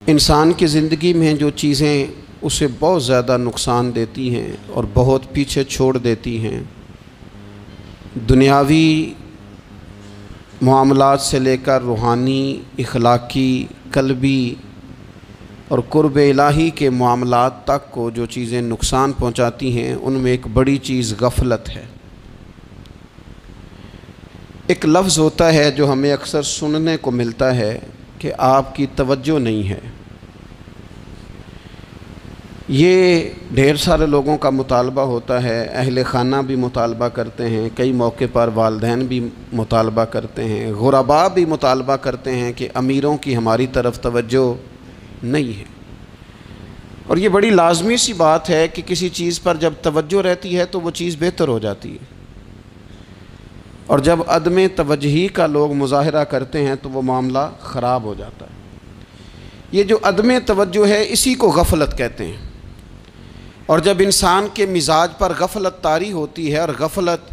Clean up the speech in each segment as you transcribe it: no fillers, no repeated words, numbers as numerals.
انسان کی زندگی میں جو چیزیں اسے بہت زیادہ نقصان دیتی ہیں اور بہت پیچھے چھوڑ دیتی ہیں، دنیاوی معاملات سے لے کر روحانی، اخلاقی، قلبی اور قرب الہی کے معاملات تک کو جو چیزیں نقصان پہنچاتی ہیں، ان میں ایک بڑی چیز غفلت ہے۔ ایک لفظ ہوتا ہے جو ہمیں اکثر سننے کو ملتا ہے کہ آپ کی توجہ نہیں ہے۔ یہ ڈھیر سارے لوگوں کا مطالبہ ہوتا ہے، اہل خانہ بھی مطالبہ کرتے ہیں، کئی موقع پر والدین بھی مطالبہ کرتے ہیں، غرباء بھی مطالبہ کرتے ہیں کہ امیروں کی ہماری طرف توجہ نہیں ہے۔ اور یہ بڑی لازمی سی بات ہے کہ کسی چیز پر جب توجہ رہتی ہے تو وہ چیز بہتر ہو جاتی ہے، اور جب عدم توجہی کا لوگ مظاہرہ کرتے ہیں تو وہ معاملہ خراب ہو جاتا ہے۔ یہ جو عدم توجہ ہے اسی کو غفلت کہتے ہیں، اور جب انسان کے مزاج پر غفلت طاری ہوتی ہے اور غفلت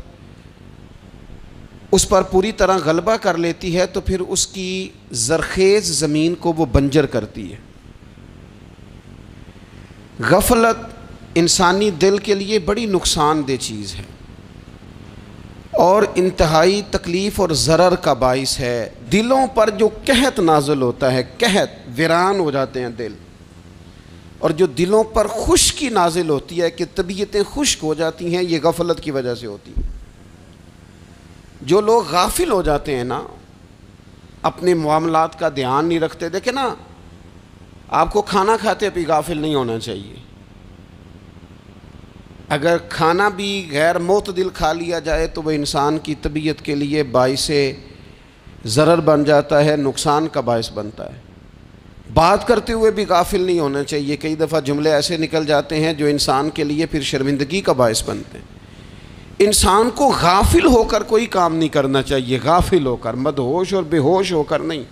اس پر پوری طرح غلبہ کر لیتی ہے تو پھر اس کی زرخیز زمین کو وہ بنجر کرتی ہے۔ غفلت انسانی دل کے لیے بڑی نقصان دہ چیز ہے اور انتہائی تکلیف اور ضرر کا باعث ہے۔ دلوں پر جو قحط نازل ہوتا ہے، قحط، ویران ہو جاتے ہیں دل، اور جو دلوں پر خشکی نازل ہوتی ہے کہ طبیعتیں خشک ہو جاتی ہیں، یہ غفلت کی وجہ سے ہوتی ہے۔ جو لوگ غافل ہو جاتے ہیں نا، اپنے معاملات کا دھیان نہیں رکھتے، دیکھیں نا، آپ کو کھانا کھاتے بھی غافل نہیں ہونا چاہیے۔ اگر کھانا بھی غیر معتدل کھا لیا جائے تو وہ انسان کی طبیعت کے لیے باعث ضرر بن جاتا ہے، نقصان کا باعث بنتا ہے۔ بات کرتے ہوئے بھی غافل نہیں ہونا چاہیے، کئی دفعہ جملے ایسے نکل جاتے ہیں جو انسان کے لیے پھر شرمندگی کا باعث بنتے ہیں۔ انسان کو غافل ہو کر کوئی کام نہیں کرنا چاہیے، غافل ہو کر، مدہوش اور بے ہوش ہو کر نہیں۔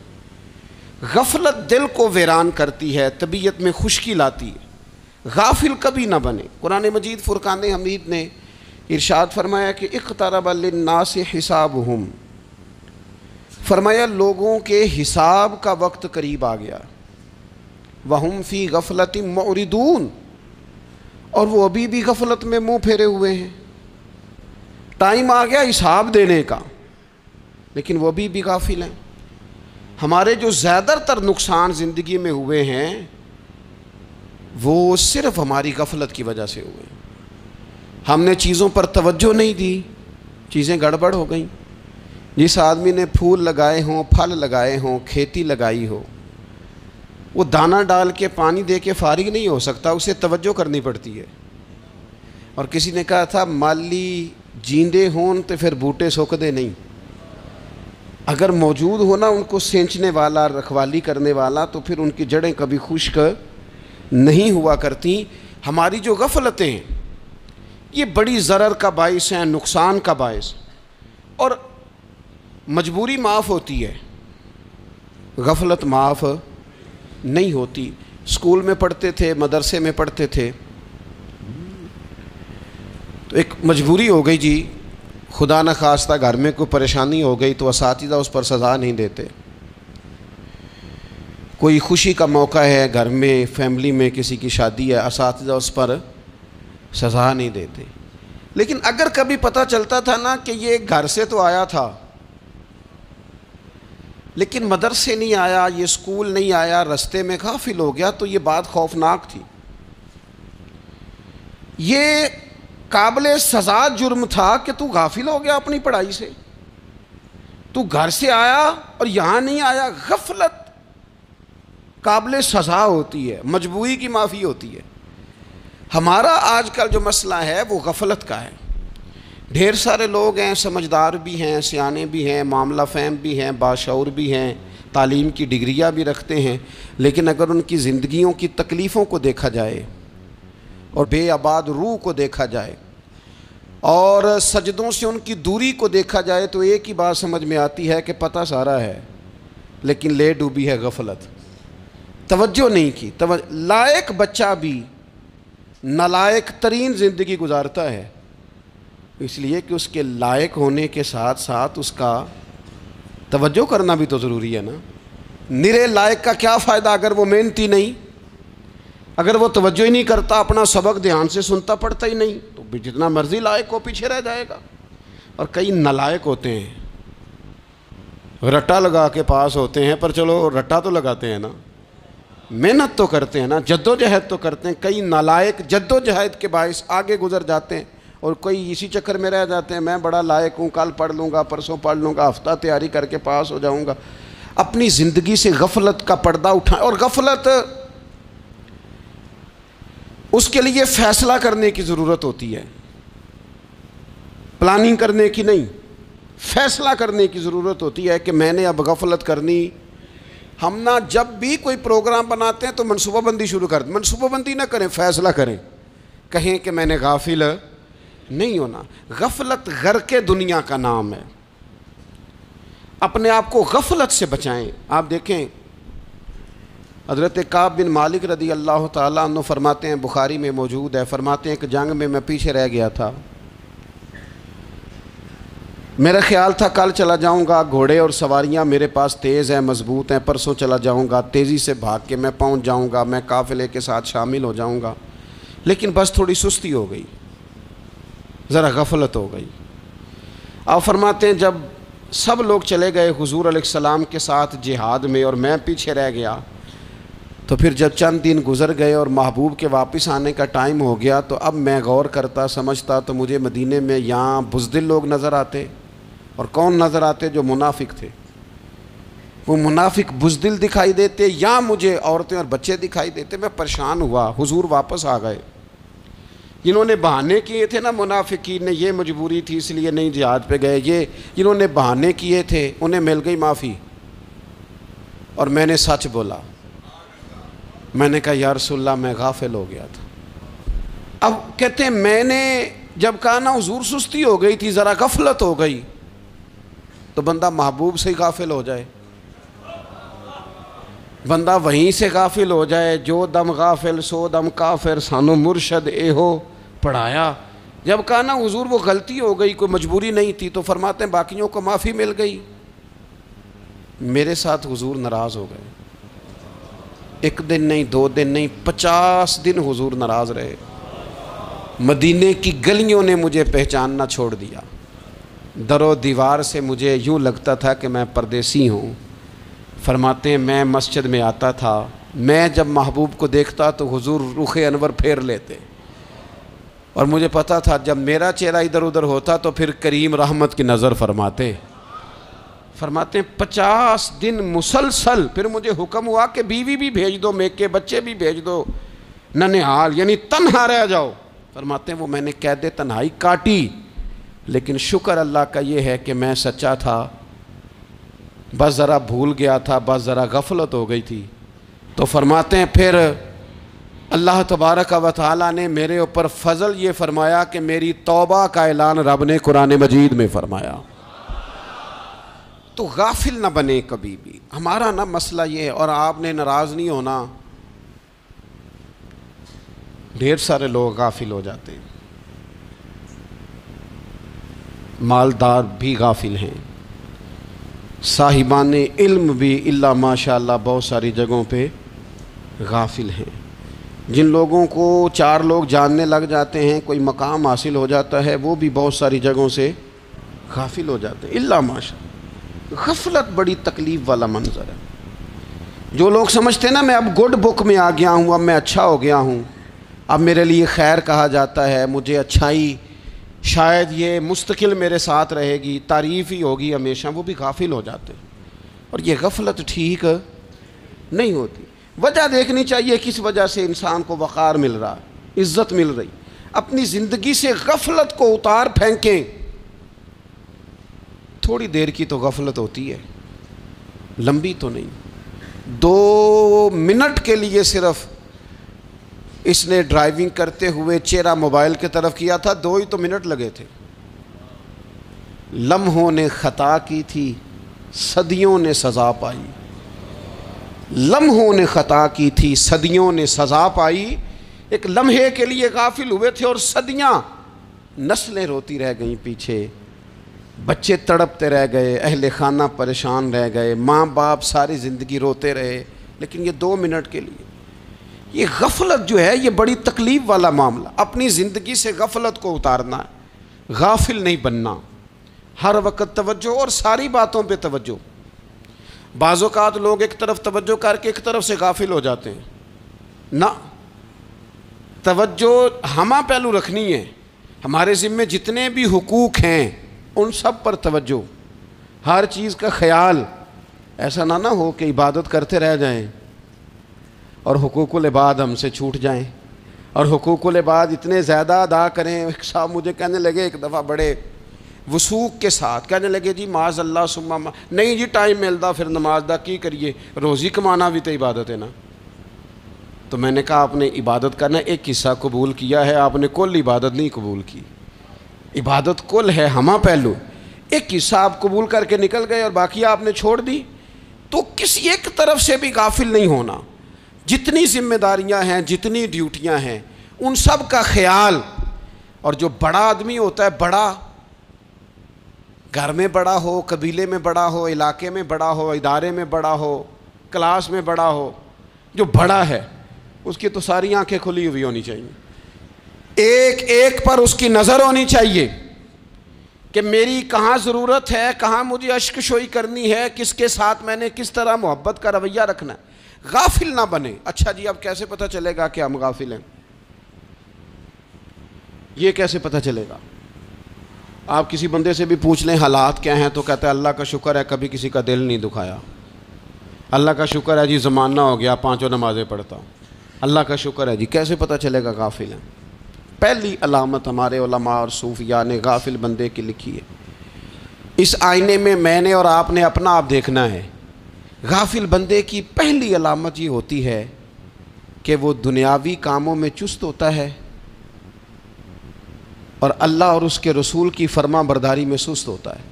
غفلت دل کو ویران کرتی ہے، طبیعت میں خشکی لاتی ہے۔ غافل کبھی نہ بنے۔ قرآن مجید فرقان حمید نے ارشاد فرمایا کہ اقترب للناس حسابہم، فرمایا لوگوں کے حساب کا وقت قریب آ گیا، وہم فی غفلۃ معرضون، اور وہ ابھی بھی غفلت میں منہ پھیرے ہوئے ہیں۔ ٹائم آ گیا حساب دینے کا، لیکن وہ ابھی بھی غافل ہیں۔ ہمارے جو زیادہ تر نقصان زندگی میں ہوئے ہیں وہ صرف ہماری غفلت کی وجہ سے ہوئے۔ ہم نے چیزوں پر توجہ نہیں دی، چیزیں گڑبڑ ہو گئیں۔ جس آدمی نے پھول لگائے ہوں، پھل لگائے ہوں، کھیتی لگائی ہو، وہ دانہ ڈال کے پانی دے کے فارغ نہیں ہو سکتا، اسے توجہ کرنی پڑتی ہے۔ اور کسی نے کہا تھا مالی جیندے ہون تو پھر بوٹے سوکھدے نہیں۔ اگر موجود ہونا ان کو سینچنے والا، رکھوالی کرنے والا، تو پھر ان کی جڑیں کبھی خشک نہیں ہوا کرتی۔ ہماری جو غفلتیں ہیں یہ بڑی ضرر کا باعث ہیں، نقصان کا باعث، اور مجبوری معاف ہوتی ہے، غفلت معاف نہیں ہوتی۔ اسکول میں پڑھتے تھے، مدرسے میں پڑھتے تھے، تو ایک مجبوری ہو گئی جی، خدا نہ خواستہ گھر میں کوئی پریشانی ہو گئی تو اساتذہ اس پر سزا نہیں دیتے۔ کوئی خوشی کا موقع ہے گھر میں، فیملی میں کسی کی شادی ہے، اساتذہ اس پر سزا نہیں دیتے۔ لیکن اگر کبھی پتہ چلتا تھا نا کہ یہ گھر سے تو آیا تھا لیکن مدرسے نہیں آیا، یہ اسکول نہیں آیا، رستے میں غافل ہو گیا، تو یہ بات خوفناک تھی۔ یہ قابل سزا جرم تھا کہ تو غافل ہو گیا اپنی پڑھائی سے، تو گھر سے آیا اور یہاں نہیں آیا۔ غفلت قابل سزا ہوتی ہے، مجبوری کی معافی ہوتی ہے۔ ہمارا آج کل جو مسئلہ ہے وہ غفلت کا ہے۔ ڈھیر سارے لوگ ہیں، سمجھدار بھی ہیں، سیانے بھی ہیں، معاملہ فہم بھی ہیں، باشعور بھی ہیں، تعلیم کی ڈگریاں بھی رکھتے ہیں، لیکن اگر ان کی زندگیوں کی تکلیفوں کو دیکھا جائے اور بے آباد روح کو دیکھا جائے اور سجدوں سے ان کی دوری کو دیکھا جائے تو ایک ہی بات سمجھ میں آتی ہے کہ پتہ سارا ہے لیکن لے ڈوبی ہے غفلت، توجہ نہیں کی۔ لائق بچہ بھی نالائق ترین زندگی گزارتا ہے، اس لیے کہ اس کے لائق ہونے کے ساتھ ساتھ اس کا توجہ کرنا بھی تو ضروری ہے نا۔ نرے لائق کا کیا فائدہ اگر وہ محنتی نہیں، اگر وہ توجہ ہی نہیں کرتا، اپنا سبق دھیان سے سنتا پڑھتا ہی نہیں، تو جتنا مرضی لائق ہو پیچھے رہ جائے گا۔ اور کئی نالائق ہوتے ہیں، رٹا لگا کے پاس ہوتے ہیں، پر چلو رٹا تو لگاتے ہیں نا، محنت تو کرتے ہیں نا، جد و جہد تو کرتے ہیں۔ کئی نالائق جد و جہد کے باعث آگے گزر جاتے ہیں، اور کوئی اسی چکر میں رہ جاتے ہیں، میں بڑا لائق ہوں، کل پڑھ لوں گا، پرسوں پڑھ لوں گا، ہفتہ تیاری کر کے پاس ہو جاؤں گا۔ اپنی زندگی سے غفلت کا پردہ اٹھائیں، اور غفلت اس کے لیے فیصلہ کرنے کی ضرورت ہوتی ہے، پلاننگ کرنے کی نہیں، فیصلہ کرنے کی ضرورت ہوتی ہے کہ میں نے اب غفلت کرنی۔ ہم نہ جب بھی کوئی پروگرام بناتے ہیں تو منصوبہ بندی شروع کر دیں، منصوبہ بندی نہ کریں، فیصلہ کریں، کہیں کہ میں نے غافل نہیں ہونا۔ غفلت غرق دنیا کا نام ہے، اپنے آپ کو غفلت سے بچائیں۔ آپ دیکھیں حضرت کعب بن مالک رضی اللہ تعالیٰ عنہ فرماتے ہیں، بخاری میں موجود ہے، فرماتے ہیں کہ جنگ میں پیچھے رہ گیا تھا، میرا خیال تھا کل چلا جاؤں گا، گھوڑے اور سواریاں میرے پاس تیز ہیں، مضبوط ہیں، پرسوں چلا جاؤں گا، تیزی سے بھاگ کے میں پہنچ جاؤں گا، میں قافلے کے ساتھ شامل ہو جاؤں گا، لیکن بس تھوڑی سستی ہو گئی، ذرا غفلت ہو گئی۔ آپ فرماتے ہیں جب سب لوگ چلے گئے حضور علیہ السلام کے ساتھ جہاد میں اور میں پیچھے رہ گیا، تو پھر جب چند دن گزر گئے اور محبوب کے واپس آنے کا ٹائم ہو گیا، تو اب میں غور کرتا سمجھتا تو مجھے مدینے میں یہاں بزدل لوگ نظر آتے، اور کون نظر آتے؟ جو منافق تھے، وہ منافق بزدل دکھائی دیتے، یا مجھے عورتیں اور بچے دکھائی دیتے۔ میں پریشان ہوا، حضور واپس آ گئے۔ جنہوں نے بہانے کیے تھے نا منافقین نے، یہ مجبوری تھی اس لیے نہیں جہاد پہ گئے، یہ جنہوں نے بہانے کیے تھے انہیں مل گئی معافی، اور میں نے سچ بولا، میں نے کہا یا رسول اللہ میں غافل ہو گیا تھا۔ اب کہتے ہیں میں نے جب کہا نا حضور سستی ہو گئی تھی، ذرا غفلت ہو گئی، تو بندہ محبوب سے ہی غافل ہو جائے، بندہ وہیں سے غافل ہو جائے۔ جو دم غافل سو دم کافر، سانو مرشد اے ہو پڑھایا۔ جب کہا نا حضور وہ غلطی ہو گئی، کوئی مجبوری نہیں تھی، تو فرماتے ہیں باقیوں کو معافی مل گئی، میرے ساتھ حضور ناراض ہو گئے۔ ایک دن نہیں، 2 دن نہیں، 50 دن حضور ناراض رہے۔ مدینے کی گلیوں نے مجھے پہچاننا چھوڑ دیا، در و دیوار سے مجھے یوں لگتا تھا کہ میں پردیسی ہوں۔ فرماتے ہیں میں مسجد میں آتا تھا، میں جب محبوب کو دیکھتا تو حضور رخ انور پھیر لیتے، اور مجھے پتا تھا جب میرا چہرہ ادھر ادھر ہوتا تو پھر کریم رحمت کی نظر فرماتے۔ فرماتے ہیں 50 دن مسلسل، پھر مجھے حکم ہوا کہ بیوی بھی بھیج دو، میکے بچے بھی بھیج دو، ننہال یعنی تنہا رہ جاؤ۔ فرماتے ہیں وہ میں نے قید تنہائی کاٹی، لیکن شکر اللہ کا یہ ہے کہ میں سچا تھا، بس ذرا بھول گیا تھا، بس ذرا غفلت ہو گئی تھی۔ تو فرماتے ہیں پھر اللہ تبارک و تعالیٰ نے میرے اوپر فضل یہ فرمایا کہ میری توبہ کا اعلان رب نے قرآن مجید میں فرمایا۔ تو غافل نہ بنے کبھی بھی، ہمارا نہ مسئلہ یہ ہے، اور آپ نے ناراض نہیں ہونا۔ ڈھیر سارے لوگ غافل ہو جاتے ہیں، مالدار بھی غافل ہیں، صاحبان علم بھی الا ماشاء اللہ بہت ساری جگہوں پہ غافل ہیں۔ جن لوگوں کو 4 لوگ جاننے لگ جاتے ہیں، کوئی مقام حاصل ہو جاتا ہے، وہ بھی بہت ساری جگہوں سے غافل ہو جاتے ہیں الا ماشاء اللہ۔ غفلت بڑی تکلیف والا منظر ہے۔ جو لوگ سمجھتے ہیں نا میں اب گڈ بک میں آ گیا ہوں، اب میں اچھا ہو گیا ہوں، اب میرے لیے خیر کہا جاتا ہے، مجھے اچھائی شاید یہ مستقل میرے ساتھ رہے گی، تعریف ہی ہوگی ہمیشہ، وہ بھی غافل ہو جاتے ہیں۔ اور یہ غفلت ٹھیک نہیں ہوتی۔ وجہ دیکھنی چاہیے کس وجہ سے انسان کو وقار مل رہا، عزت مل رہی۔ اپنی زندگی سے غفلت کو اتار پھینکیں۔ تھوڑی دیر کی تو غفلت ہوتی ہے، لمبی تو نہیں۔ 2 منٹ کے لیے صرف اس نے ڈرائیونگ کرتے ہوئے چہرہ موبائل کی طرف کیا تھا، 2 ہی تو منٹ لگے تھے۔ لمحوں نے خطا کی تھی، صدیوں نے سزا پائی۔ لمحوں نے خطا کی تھی، صدیوں نے سزا پائی۔ ایک لمحے کے لیے غافل ہوئے تھے اور صدیاں، نسلیں روتی رہ گئیں پیچھے۔ بچے تڑپتے رہ گئے، اہل خانہ پریشان رہ گئے، ماں باپ ساری زندگی روتے رہے، لیکن یہ 2 منٹ کے لیے یہ غفلت جو ہے یہ بڑی تکلیف والا معاملہ. اپنی زندگی سے غفلت کو اتارنا ہے، غافل نہیں بننا، ہر وقت توجہ اور ساری باتوں پہ توجہ. بعض اوقات لوگ ایک طرف توجہ کر کے ایک طرف سے غافل ہو جاتے ہیں. نہ، توجہ ہمہ پہلو رکھنی ہے. ہمارے ذمے جتنے بھی حقوق ہیں ان سب پر توجہ، ہر چیز کا خیال. ایسا نہ ہو کہ عبادت کرتے رہ جائیں اور حقوق العباد ہم سے چھوٹ جائیں، اور حقوق العباد اتنے زیادہ ادا کریں. ایک صاحب مجھے کہنے لگے ایک دفعہ بڑے وثوق کے ساتھ کہنے لگے جی معاذ اللہ ثم نہیں جی ٹائم ملتا پھر نماز دا کی کریے، روزی کمانا بھی تو عبادت ہے نا. تو میں نے کہا آپ نے عبادت کرنا ایک حصہ قبول کیا ہے، آپ نے کل عبادت نہیں قبول کی. عبادت کل ہے، ہمہ پہلو. ایک حصہ آپ قبول کر کے نکل گئے اور باقی آپ نے چھوڑ دی. تو کسی ایک طرف سے بھی غافل نہیں ہونا. جتنی ذمہ داریاں ہیں، جتنی ڈیوٹیاں ہیں، ان سب کا خیال. اور جو بڑا آدمی ہوتا ہے، بڑا گھر میں بڑا ہو، قبیلے میں بڑا ہو، علاقے میں بڑا ہو، ادارے میں بڑا ہو، کلاس میں بڑا ہو، جو بڑا ہے اس کی تو ساری آنکھیں کھلی ہوئی ہونی چاہیے. ایک ایک پر اس کی نظر ہونی چاہیے کہ میری کہاں ضرورت ہے، کہاں مجھے اشک شوئی کرنی ہے، کس کے ساتھ میں نے کس طرح محبت کا رویہ رکھنا ہے. غافل نہ بنے. اچھا جی اب کیسے پتہ چلے گا کہ ہم غافل ہیں؟ یہ کیسے پتہ چلے گا؟ آپ کسی بندے سے بھی پوچھ لیں حالات کیا ہیں تو کہتا ہے اللہ کا شکر ہے کبھی کسی کا دل نہیں دکھایا، اللہ کا شکر ہے جی زمانہ ہو گیا 5 نمازیں پڑھتا ہوں، اللہ کا شکر ہے جی. کیسے پتہ چلے گا غافل ہیں؟ پہلی علامت ہمارے علماء اور صوفیاء نے غافل بندے کی لکھی ہے. اس آئینے میں نے اور آپ نے اپنا آپ دیکھنا ہے. غافل بندے کی پہلی علامت یہ ہوتی ہے کہ وہ دنیاوی کاموں میں چست ہوتا ہے اور اللہ اور اس کے رسول کی فرما برداری میں سست ہوتا ہے.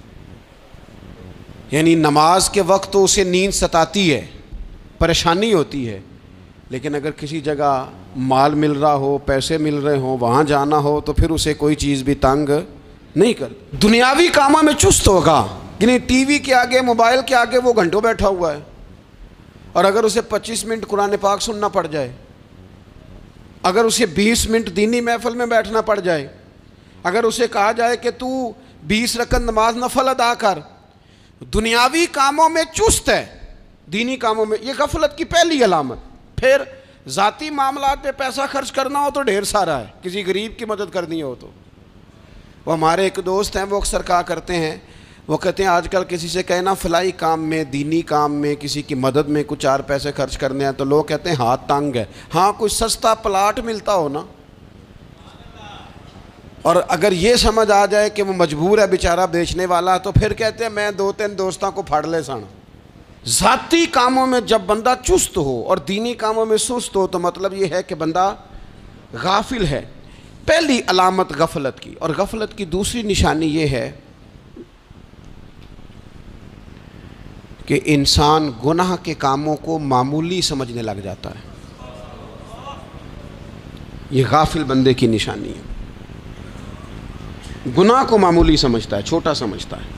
یعنی نماز کے وقت تو اسے نیند ستاتی ہے، پریشانی ہوتی ہے، لیکن اگر کسی جگہ مال مل رہا ہو، پیسے مل رہے ہوں، وہاں جانا ہو تو پھر اسے کوئی چیز بھی تنگ نہیں کر. دنیاوی کاموں میں چست ہوگا، یعنی ٹی وی کے آگے، موبائل کے آگے وہ گھنٹوں بیٹھا ہوا ہے. اور اگر اسے 25 منٹ قرآن پاک سننا پڑ جائے، اگر اسے 20 منٹ دینی محفل میں بیٹھنا پڑ جائے، اگر اسے کہا جائے کہ تو 20 رکعت نماز نفل ادا کر، دنیاوی کاموں میں چست ہے، دینی کاموں میں، یہ غفلت کی پہلی علامت. پھر ذاتی معاملات پہ پیسہ خرچ کرنا ہو تو ڈھیر سارا ہے، کسی غریب کی مدد کرنی ہو تو. وہ ہمارے ایک دوست ہیں، وہ اکثر کہا کرتے ہیں، وہ کہتے ہیں آج کل کسی سے کہنا فلائی کام میں، دینی کام میں، کسی کی مدد میں کچھ 4 پیسے خرچ کرنے ہیں تو لوگ کہتے ہیں ہاتھ تنگ ہے. ہاں کوئی سستا پلاٹ ملتا ہو نا، اور اگر یہ سمجھ آ جائے کہ وہ مجبور ہے بیچارہ بیچنے والا، تو پھر کہتے ہیں میں 2-3 دوستوں کو پھاڑ لے سن. ذاتی کاموں میں جب بندہ چست ہو اور دینی کاموں میں سست ہو تو مطلب یہ ہے کہ بندہ غافل ہے. پہلی علامت غفلت کی. اور غفلت کی دوسری نشانی یہ ہے کہ انسان گناہ کے کاموں کو معمولی سمجھنے لگ جاتا ہے. یہ غافل بندے کی نشانی ہے. گناہ کو معمولی سمجھتا ہے، چھوٹا سمجھتا ہے.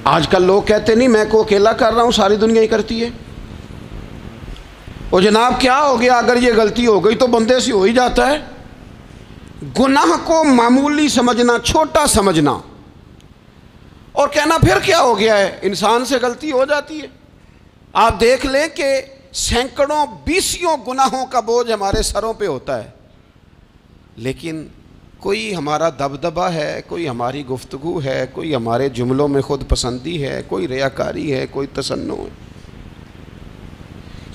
آج کل لوگ کہتے نہیں میں کو اکیلا کر رہا ہوں، ساری دنیا ہی کرتی ہے. اور جناب کیا ہو گیا، اگر یہ غلطی ہو گئی تو بندے سے ہو ہی جاتا ہے. گناہ کو معمولی سمجھنا، چھوٹا سمجھنا اور کہنا پھر کیا ہو گیا ہے، انسان سے غلطی ہو جاتی ہے. آپ دیکھ لیں کہ سینکڑوں بیسیوں گناہوں کا بوجھ ہمارے سروں پہ ہوتا ہے، لیکن کوئی ہمارا دبدبہ ہے، کوئی ہماری گفتگو ہے، کوئی ہمارے جملوں میں خود پسندی ہے، کوئی ریاکاری ہے، کوئی تصنع ہے.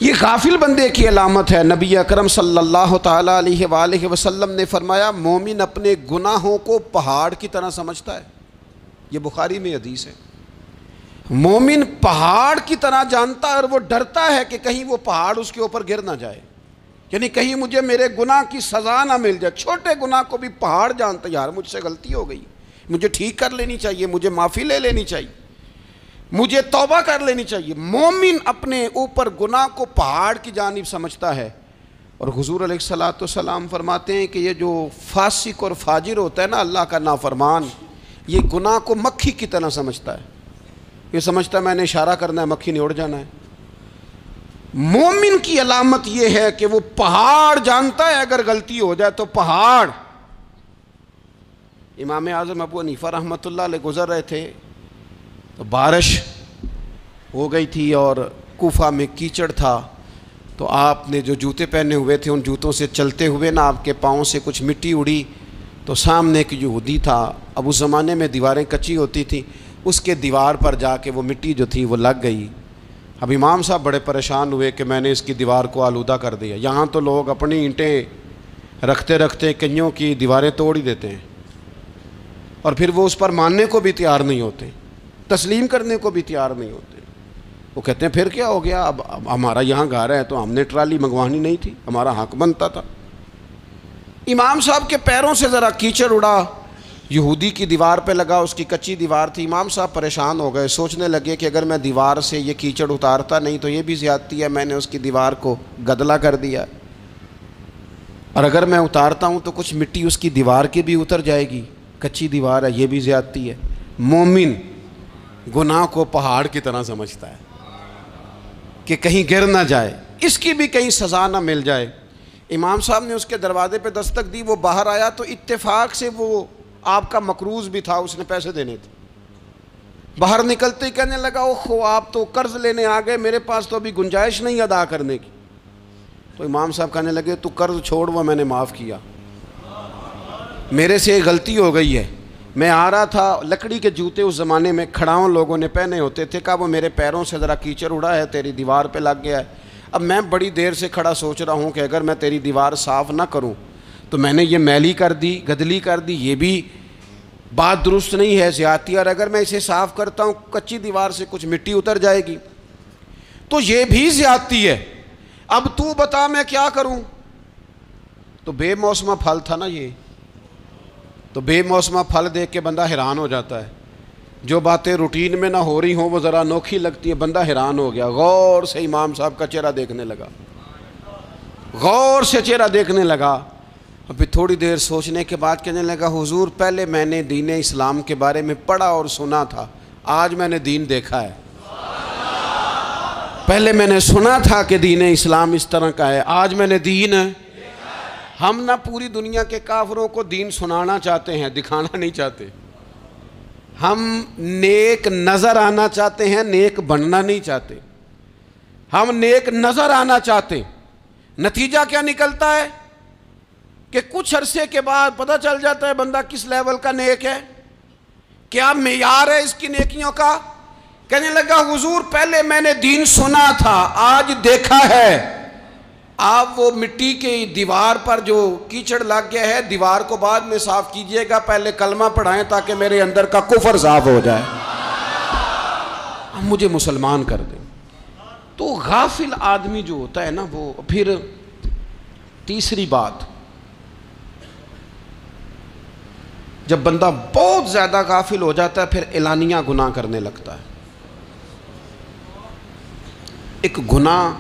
یہ غافل بندے کی علامت ہے. نبی اکرم صلی اللہ تعالیٰ علیہ وآلہ وسلم نے فرمایا مومن اپنے گناہوں کو پہاڑ کی طرح سمجھتا ہے. یہ بخاری میں حدیث ہے. مومن پہاڑ کی طرح جانتا ہے اور وہ ڈرتا ہے کہ کہیں وہ پہاڑ اس کے اوپر گر نہ جائے، یعنی کہیں مجھے میرے گناہ کی سزا نہ مل جائے. چھوٹے گناہ کو بھی پہاڑ جانتا ہے، یار مجھ سے غلطی ہو گئی، مجھے ٹھیک کر لینی چاہیے، مجھے معافی لے لینی چاہیے، مجھے توبہ کر لینی چاہیے. مومن اپنے اوپر گناہ کو پہاڑ کی جانب سمجھتا ہے. اور حضور علیہ الصلوۃ والسلام فرماتے ہیں کہ یہ جو فاسق اور فاجر ہوتا ہے نا، اللہ کا نافرمان، یہ گناہ کو مکھی کی طرح سمجھتا ہے، یہ سمجھتا ہے میں نے اشارہ کرنا ہے مکھی نے اڑ جانا ہے۔ مومن کی علامت یہ ہے کہ وہ پہاڑ جانتا ہے اگر غلطی ہو جائے تو پہاڑ۔ امام اعظم ابو حنیفہ رحمۃ اللہ علیہ گزر رہے تھے تو بارش ہو گئی تھی اور کوفہ میں کیچڑ تھا، تو آپ نے جو جوتے پہنے ہوئے تھے ان جوتوں سے چلتے ہوئے نا آپ کے پاؤں سے کچھ مٹی اڑی، تو سامنے ایک یہودی تھا، اب اس زمانے میں دیواریں کچی ہوتی تھیں، اس کے دیوار پر جا کے وہ مٹی جو تھی وہ لگ گئی۔ اب امام صاحب بڑے پریشان ہوئے کہ میں نے اس کی دیوار کو آلودہ کر دیا۔ یہاں تو لوگ اپنی اینٹیں رکھتے رکھتے کئیوں کی دیواریں توڑ ہی دیتے ہیں، اور پھر وہ اس پر ماننے کو بھی تیار نہیں ہوتے، تسلیم کرنے کو بھی تیار نہیں ہوتے۔ وہ کہتے ہیں پھر کیا ہو گیا، اب ہمارا یہاں گھر ہے تو ہم نے ٹرالی منگوانی نہیں تھی، ہمارا حق بنتا تھا۔ امام صاحب کے پیروں سے ذرا کیچڑ اڑا، یہودی کی دیوار پہ لگا، اس کی کچی دیوار تھی۔ امام صاحب پریشان ہو گئے، سوچنے لگے کہ اگر میں دیوار سے یہ کیچڑ اتارتا نہیں تو یہ بھی زیادتی ہے، میں نے اس کی دیوار کو گدلا کر دیا، اور اگر میں اتارتا ہوں تو کچھ مٹی اس کی دیوار کی بھی اتر جائے گی، کچی دیوار ہے، یہ بھی زیادتی ہے۔ مومن گناہ کو پہاڑ کی طرح سمجھتا ہے کہ کہیں گر نہ جائے، اس کی بھی کہیں سزا نہ مل جائے۔ امام صاحب نے اس کے دروازے پہ دستک دی، وہ باہر آیا تو اتفاق سے وہ آپ کا مقروض بھی تھا، اس نے پیسے دینے تھے۔ باہر نکلتے ہی کہنے لگا اوہو آپ تو قرض لینے آ گئے، میرے پاس تو ابھی گنجائش نہیں ادا کرنے کی۔ تو امام صاحب کہنے لگے تو قرض چھوڑ، وہ میں نے معاف کیا، میرے سے غلطی ہو گئی ہے، میں آ رہا تھا، لکڑی کے جوتے اس زمانے میں کھڑاؤں لوگوں نے پہنے ہوتے تھے، کہا وہ میرے پیروں سے ذرا کیچڑ اڑا ہے، تیری دیوار پہ لگ گیا ہے، اب میں بڑی دیر سے کھڑا سوچ رہا ہوں کہ اگر میں تیری دیوار صاف نہ کروں تو میں نے یہ میلی کر دی، گدلی کر دی، یہ بھی بات درست نہیں ہے، زیادتی، اور اگر میں اسے صاف کرتا ہوں کچی دیوار سے کچھ مٹی اتر جائے گی تو یہ بھی زیادتی ہے، اب تو بتا میں کیا کروں۔ تو بے موسمہ پھل تھا نا یہ، تو بے موسمہ پھل دیکھ کے بندہ حیران ہو جاتا ہے، جو باتیں روٹین میں نہ ہو رہی ہوں وہ ذرا انوکھی لگتی ہیں، بندہ حیران ہو گیا، غور سے امام صاحب کا چہرہ دیکھنے لگا، غور سے چہرہ دیکھنے لگا، اور پھر تھوڑی دیر سوچنے کے بعد کہنے لگا حضور پہلے میں نے دین اسلام کے بارے میں پڑھا اور سنا تھا، آج میں نے دین دیکھا ہے، پہلے میں نے سنا تھا کہ دین اسلام اس طرح کا ہے، آج میں نے دین۔ ہم نہ پوری دنیا کے کافروں کو دین سنانا چاہتے ہیں، دکھانا نہیں چاہتے، ہم نیک نظر آنا چاہتے ہیں، نیک بننا نہیں چاہتے، ہم نیک نظر آنا چاہتے۔ نتیجہ کیا نکلتا ہے کہ کچھ عرصے کے بعد پتہ چل جاتا ہے بندہ کس لیول کا نیک ہے، کیا معیار ہے اس کی نیکیوں کا۔ کہنے لگا حضور پہلے میں نے دین سنا تھا، آج دیکھا ہے۔ آپ وہ مٹی کی دیوار پر جو کیچڑ لگ گیا ہے، دیوار کو بعد میں صاف کیجئے گا، پہلے کلمہ پڑھائیں تاکہ میرے اندر کا کفر صاف ہو جائے، مجھے مسلمان کر دیں۔ تو غافل آدمی جو ہوتا ہے نا وہ پھر تیسری بات، جب بندہ بہت زیادہ غافل ہو جاتا ہے پھر اعلانیہ گناہ کرنے لگتا ہے۔ ایک گناہ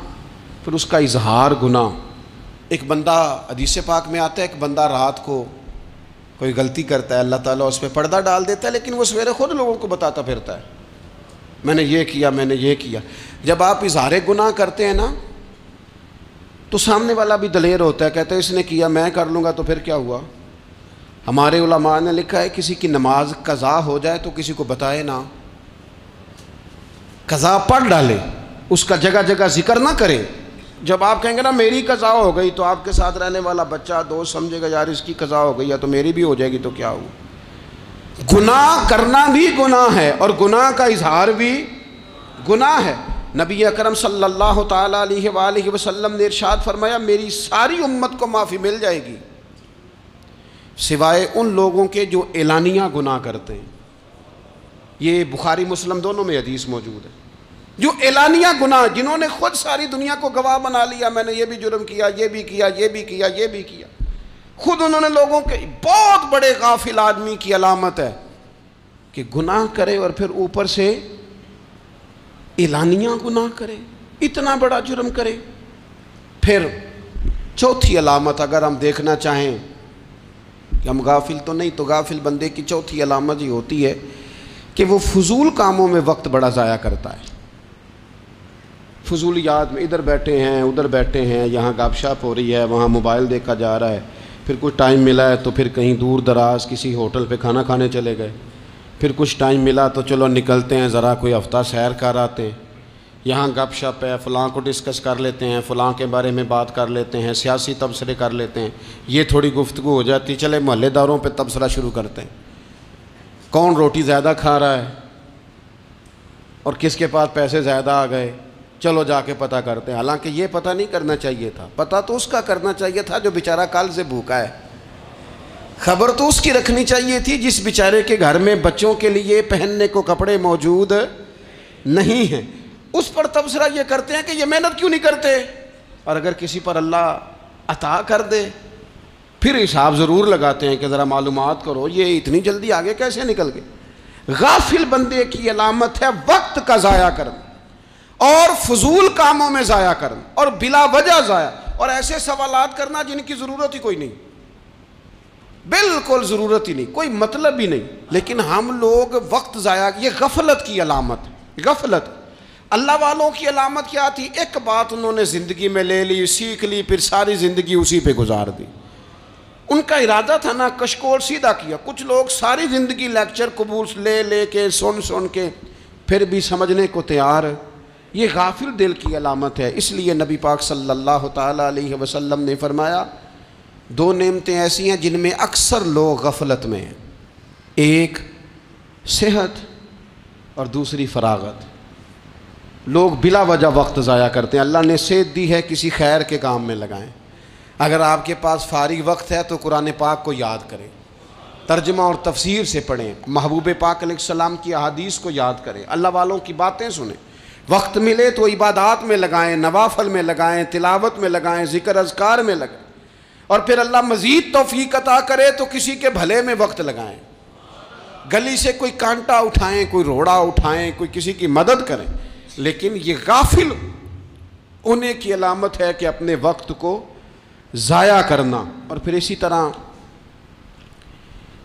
پھر اس کا اظہار گناہ، ایک بندہ حدیث پاک میں آتا ہے ایک بندہ رات کو کوئی غلطی کرتا ہے، اللہ تعالیٰ اس پہ پردہ ڈال دیتا ہے، لیکن وہ سویرے خود لوگوں کو بتاتا پھرتا ہے میں نے یہ کیا، میں نے یہ کیا۔ جب آپ اظہار گناہ کرتے ہیں نا تو سامنے والا بھی دلیر ہوتا ہے، کہتا ہے اس نے کیا میں کر لوں گا تو پھر کیا ہوا۔ ہمارے علماء نے لکھا ہے کسی کی نماز قضا ہو جائے تو کسی کو بتائے نہ، قضا پڑھ ڈالے، اس کا جگہ جگہ ذکر نہ کرے۔ جب آپ کہیں گے نا میری قضا ہو گئی تو آپ کے ساتھ رہنے والا بچہ دوست سمجھے گا یار اس کی قضا ہو گئی ہے تو میری بھی ہو جائے گی تو کیا ہوا۔ گناہ کرنا بھی گناہ ہے اور گناہ کا اظہار بھی گناہ ہے۔ نبی اکرم صلی اللہ تعالیٰ علیہ وآلہ وسلم نے ارشاد فرمایا میری ساری امت کو معافی مل جائے گی سوائے ان لوگوں کے جو اعلانیہ گناہ کرتے ہیں۔ یہ بخاری مسلم دونوں میں حدیث موجود ہے۔ جو اعلانیہ گناہ، جنہوں نے خود ساری دنیا کو گواہ بنا لیا میں نے یہ بھی جرم کیا، یہ بھی کیا، یہ بھی کیا، یہ بھی کیا، خود انہوں نے لوگوں کے، بہت بڑے غافل آدمی کی علامت ہے کہ گناہ کرے اور پھر اوپر سے اعلانیہ گناہ کرے، اتنا بڑا جرم کرے۔ پھر چوتھی علامت اگر ہم دیکھنا چاہیں کہ ہم غافل تو نہیں، تو غافل بندے کی چوتھی علامت یہ ہوتی ہے کہ وہ فضول کاموں میں وقت بڑا ضائع کرتا ہے، فضولیات میں، ادھر بیٹھے ہیں ادھر بیٹھے ہیں، یہاں گپ شپ ہو رہی ہے، وہاں موبائل دیکھا جا رہا ہے، پھر کچھ ٹائم ملا ہے تو پھر کہیں دور دراز کسی ہوٹل پہ کھانا کھانے چلے گئے، پھر کچھ ٹائم ملا تو چلو نکلتے ہیں ذرا کوئی ہفتہ سیر کر آتے ہیں، یہاں گپ شپ ہے، فلاں کو ڈسکس کر لیتے ہیں، فلاں کے بارے میں بات کر لیتے ہیں، سیاسی تبصرے کر لیتے ہیں، یہ تھوڑی گفتگو ہو جاتی، چلے محلے داروں پہ تبصرہ شروع کرتے ہیں، کون روٹی زیادہ کھا رہا ہے اور کس کے پاس پیسے زیادہ آ گئے، چلو جا کے پتہ کرتے ہیں، حالانکہ یہ پتہ نہیں کرنا چاہیے تھا، پتہ تو اس کا کرنا چاہیے تھا جو بیچارہ کل سے بھوکا ہے، خبر تو اس کی رکھنی چاہیے تھی جس بیچارے کے گھر میں بچوں کے لیے پہننے کو کپڑے موجود نہیں ہیں، اس پر تبصرہ یہ کرتے ہیں کہ یہ محنت کیوں نہیں کرتے، اور اگر کسی پر اللہ عطا کر دے پھر حساب ضرور لگاتے ہیں کہ ذرا معلومات کرو یہ اتنی جلدی آگے کیسے نکل گئے۔ غافل بندے کی علامت ہے وقت کا ضائع کرنا اور فضول کاموں میں ضائع کرنا اور بلا وجہ ضائع، اور ایسے سوالات کرنا جن کی ضرورت ہی کوئی نہیں، بالکل ضرورت ہی نہیں، کوئی مطلب ہی نہیں، لیکن ہم لوگ وقت ضائع، یہ غفلت کی علامت، غفلت۔ اللہ والوں کی علامت کیا تھی؟ ایک بات انہوں نے زندگی میں لے لی، سیکھ لی، پھر ساری زندگی اسی پہ گزار دی۔ ان کا ارادہ تھا نا کشکول سیدھا کیا۔ کچھ لوگ ساری زندگی لیکچر قبول لے کے سن کے پھر بھی سمجھنے کو تیار، یہ غافل دل کی علامت ہے۔ اس لیے نبی پاک صلی اللہ تعالیٰ علیہ وسلم نے فرمایا دو نعمتیں ایسی ہیں جن میں اکثر لوگ غفلت میں ہیں، ایک صحت اور دوسری فراغت۔ لوگ بلا وجہ وقت ضائع کرتے ہیں۔ اللہ نے صحت دی ہے، کسی خیر کے کام میں لگائیں۔ اگر آپ کے پاس فارغ وقت ہے تو قرآن پاک کو یاد کریں، ترجمہ اور تفسیر سے پڑھیں، محبوب پاک علیہ السلام کی احادیث کو یاد کریں، اللہ والوں کی باتیں سنیں۔ وقت ملے تو عبادات میں لگائیں، نوافل میں لگائیں، تلاوت میں لگائیں، ذکر اذکار میں لگائیں، اور پھر اللہ مزید توفیق عطا کرے تو کسی کے بھلے میں وقت لگائیں، گلی سے کوئی کانٹا اٹھائیں، کوئی روڑا اٹھائیں، کوئی کسی کی مدد کریں۔ لیکن یہ غافل ہونے کی علامت ہے کہ اپنے وقت کو ضائع کرنا۔ اور پھر اسی طرح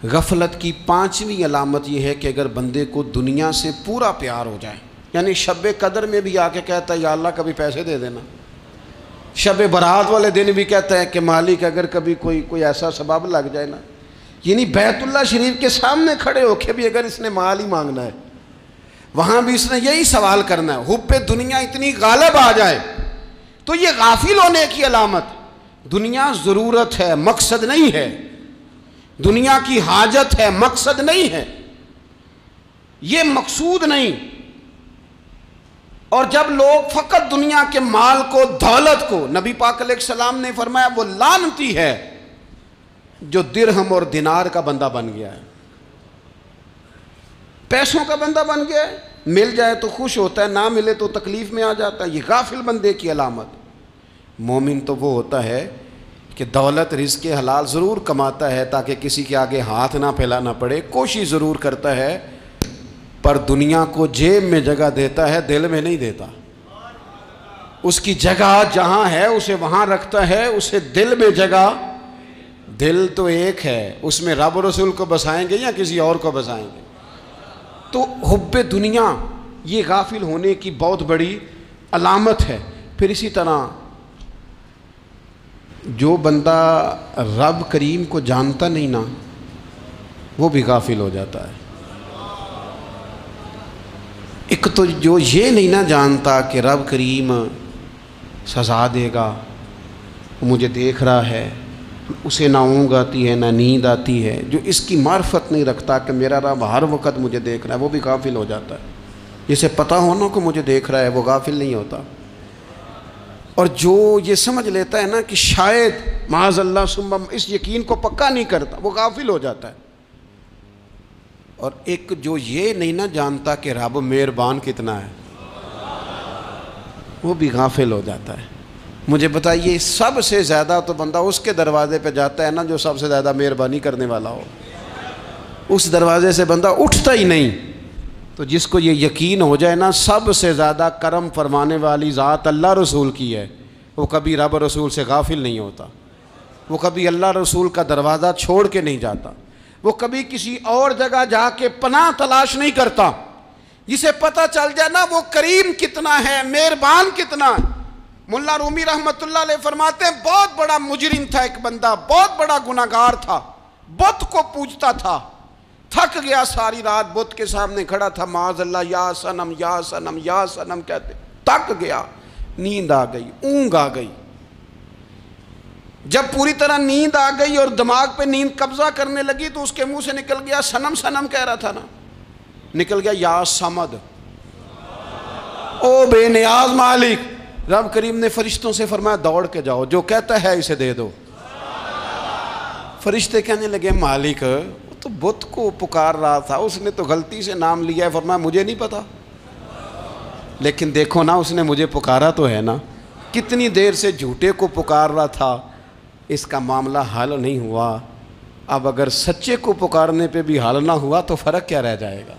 غفلت کی پانچویں علامت یہ ہے کہ اگر بندے کو دنیا سے پورا پیار ہو جائے، یعنی شب قدر میں بھی آ کے کہتا ہے یا اللہ کبھی پیسے دے دینا، شب برات والے دن بھی کہتا ہے کہ مالک اگر کبھی کوئی ایسا سبب لگ جائے نا، یعنی بیت اللہ شریف کے سامنے کھڑے ہو کے بھی اگر اس نے مال ہی مانگنا ہے وہاں بھی اس نے یہی سوال کرنا ہے، حب دنیا اتنی غالب آ جائے تو یہ غافل ہونے کی علامت۔ دنیا ضرورت ہے، مقصد نہیں ہے، دنیا کی حاجت ہے، مقصد نہیں ہے، یہ مقصود نہیں۔ اور جب لوگ فقط دنیا کے مال کو، دولت کو، نبی پاک علیہ السلام نے فرمایا وہ لعنتی ہے جو درہم اور دینار کا بندہ بن گیا ہے، پیسوں کا بندہ بن گیا ہے، مل جائے تو خوش ہوتا ہے، نہ ملے تو تکلیف میں آ جاتا ہے۔ یہ غافل بندے کی علامت۔ مومن تو وہ ہوتا ہے کہ دولت رزق حلال ضرور کماتا ہے تاکہ کسی کے آگے ہاتھ نہ پھیلانا پڑے، کوشش ضرور کرتا ہے، پر دنیا کو جیب میں جگہ دیتا ہے، دل میں نہیں دیتا۔ اس کی جگہ جہاں ہے اسے وہاں رکھتا ہے، اسے دل میں جگہ، دل تو ایک ہے، اس میں رب و رسول کو بسائیں گے یا کسی اور کو بسائیں گے؟ تو حب دنیا یہ غافل ہونے کی بہت بڑی علامت ہے۔ پھر اسی طرح جو بندہ رب کریم کو جانتا نہیں نا وہ بھی غافل ہو جاتا ہے۔ ایک تو جو یہ نہیں نہ جانتا کہ رب کریم سزا دے گا، وہ مجھے دیکھ رہا ہے، اسے نہ اونگ آتی ہے نہ نیند آتی ہے، جو اس کی معرفت نہیں رکھتا کہ میرا رب ہر وقت مجھے دیکھ رہا ہے، وہ بھی غافل ہو جاتا ہے۔ جسے پتہ ہونا کہ مجھے دیکھ رہا ہے وہ غافل نہیں ہوتا۔ اور جو یہ سمجھ لیتا ہے نا کہ شاید معاذ اللہ ثم، اس یقین کو پکا نہیں کرتا، وہ غافل ہو جاتا ہے۔ اور ایک جو یہ نہیں نہ جانتا کہ رب مہربان کتنا ہے، وہ بھی غافل ہو جاتا ہے۔ مجھے بتائیے سب سے زیادہ تو بندہ اس کے دروازے پہ جاتا ہے نا جو سب سے زیادہ مہربانی کرنے والا ہو، اس دروازے سے بندہ اٹھتا ہی نہیں۔ تو جس کو یہ یقین ہو جائے نا سب سے زیادہ کرم فرمانے والی ذات اللہ رسول کی ہے، وہ کبھی رب رسول سے غافل نہیں ہوتا۔ وہ کبھی اللہ رسول کا دروازہ چھوڑ کے نہیں جاتا، وہ کبھی کسی اور جگہ جا کے پناہ تلاش نہیں کرتا۔ جسے پتہ چل جائے نا وہ کریم کتنا ہے، مہربان کتنا ہے۔ ملا رومی رحمت اللہ علیہ فرماتے ہیں بہت بڑا مجرم تھا ایک بندہ، بہت بڑا گناہگار تھا، بت کو پوجتا تھا، تھک گیا ساری رات بت کے سامنے کھڑا تھا، معاذ اللہ یا صنم یا صنم یا صنم کہتے، تھک گیا، نیند آ گئی، اونگ آ گئی۔ جب پوری طرح نیند آ گئی اور دماغ پہ نیند قبضہ کرنے لگی تو اس کے منہ سے نکل گیا، صنم صنم کہہ رہا تھا نا، نکل گیا یا صمد، او بے نیاز مالک۔ رب کریم نے فرشتوں سے فرمایا دوڑ کے جاؤ، جو کہتا ہے اسے دے دو۔ فرشتے کہنے لگے مالک وہ تو بت کو پکار رہا تھا، اس نے تو غلطی سے نام لیا ہے۔ فرمایا مجھے نہیں پتا، لیکن دیکھو نا اس نے مجھے پکارا تو ہے نا، کتنی دیر سے جھوٹے کو پکار رہا تھا، اس کا معاملہ حل نہیں ہوا، اب اگر سچے کو پکارنے پہ بھی حل نہ ہوا تو فرق کیا رہ جائے گا؟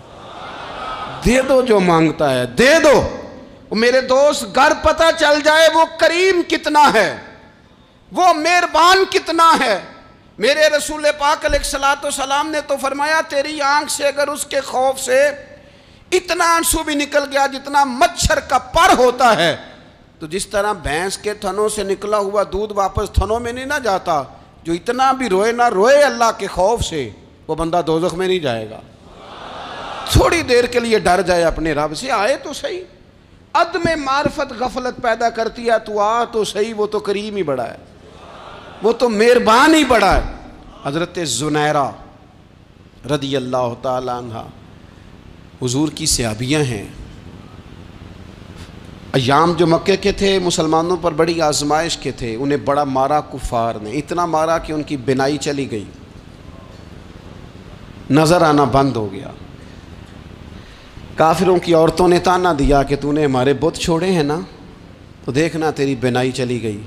دے دو جو مانگتا ہے، دے دو۔ میرے دوست گھر پتہ چل جائے وہ کریم کتنا ہے، وہ مہربان کتنا ہے۔ میرے رسول پاک علیہ الصلوۃ والسلام نے تو فرمایا تیری آنکھ سے اگر اس کے خوف سے اتنا آنسو بھی نکل گیا جتنا مچھر کا پر ہوتا ہے، تو جس طرح بھینس کے تھنوں سے نکلا ہوا دودھ واپس تھنوں میں نہیں نہ جاتا، جو اتنا بھی روئے نہ روئے اللہ کے خوف سے، وہ بندہ دوزخ میں نہیں جائے گا۔ تھوڑی دیر کے لیے ڈر جائے اپنے رب سے، آئے تو صحیح۔ عدم معرفت غفلت پیدا کرتی ہے، تو آ تو صحیح، وہ تو کریم ہی بڑا ہے، وہ تو مہربان ہی بڑا ہے۔ حضرت زنیرہ رضی اللہ تعالی عنہ حضور کی صحابیاں ہیں۔ ایام جو مکے کے تھے مسلمانوں پر بڑی آزمائش کے تھے، انہیں بڑا مارا کفار نے، اتنا مارا کہ ان کی بینائی چلی گئی، نظر آنا بند ہو گیا۔ کافروں کی عورتوں نے تانا دیا کہ تو نے ہمارے بت چھوڑے ہیں نا، تو دیکھنا تیری بینائی چلی گئی۔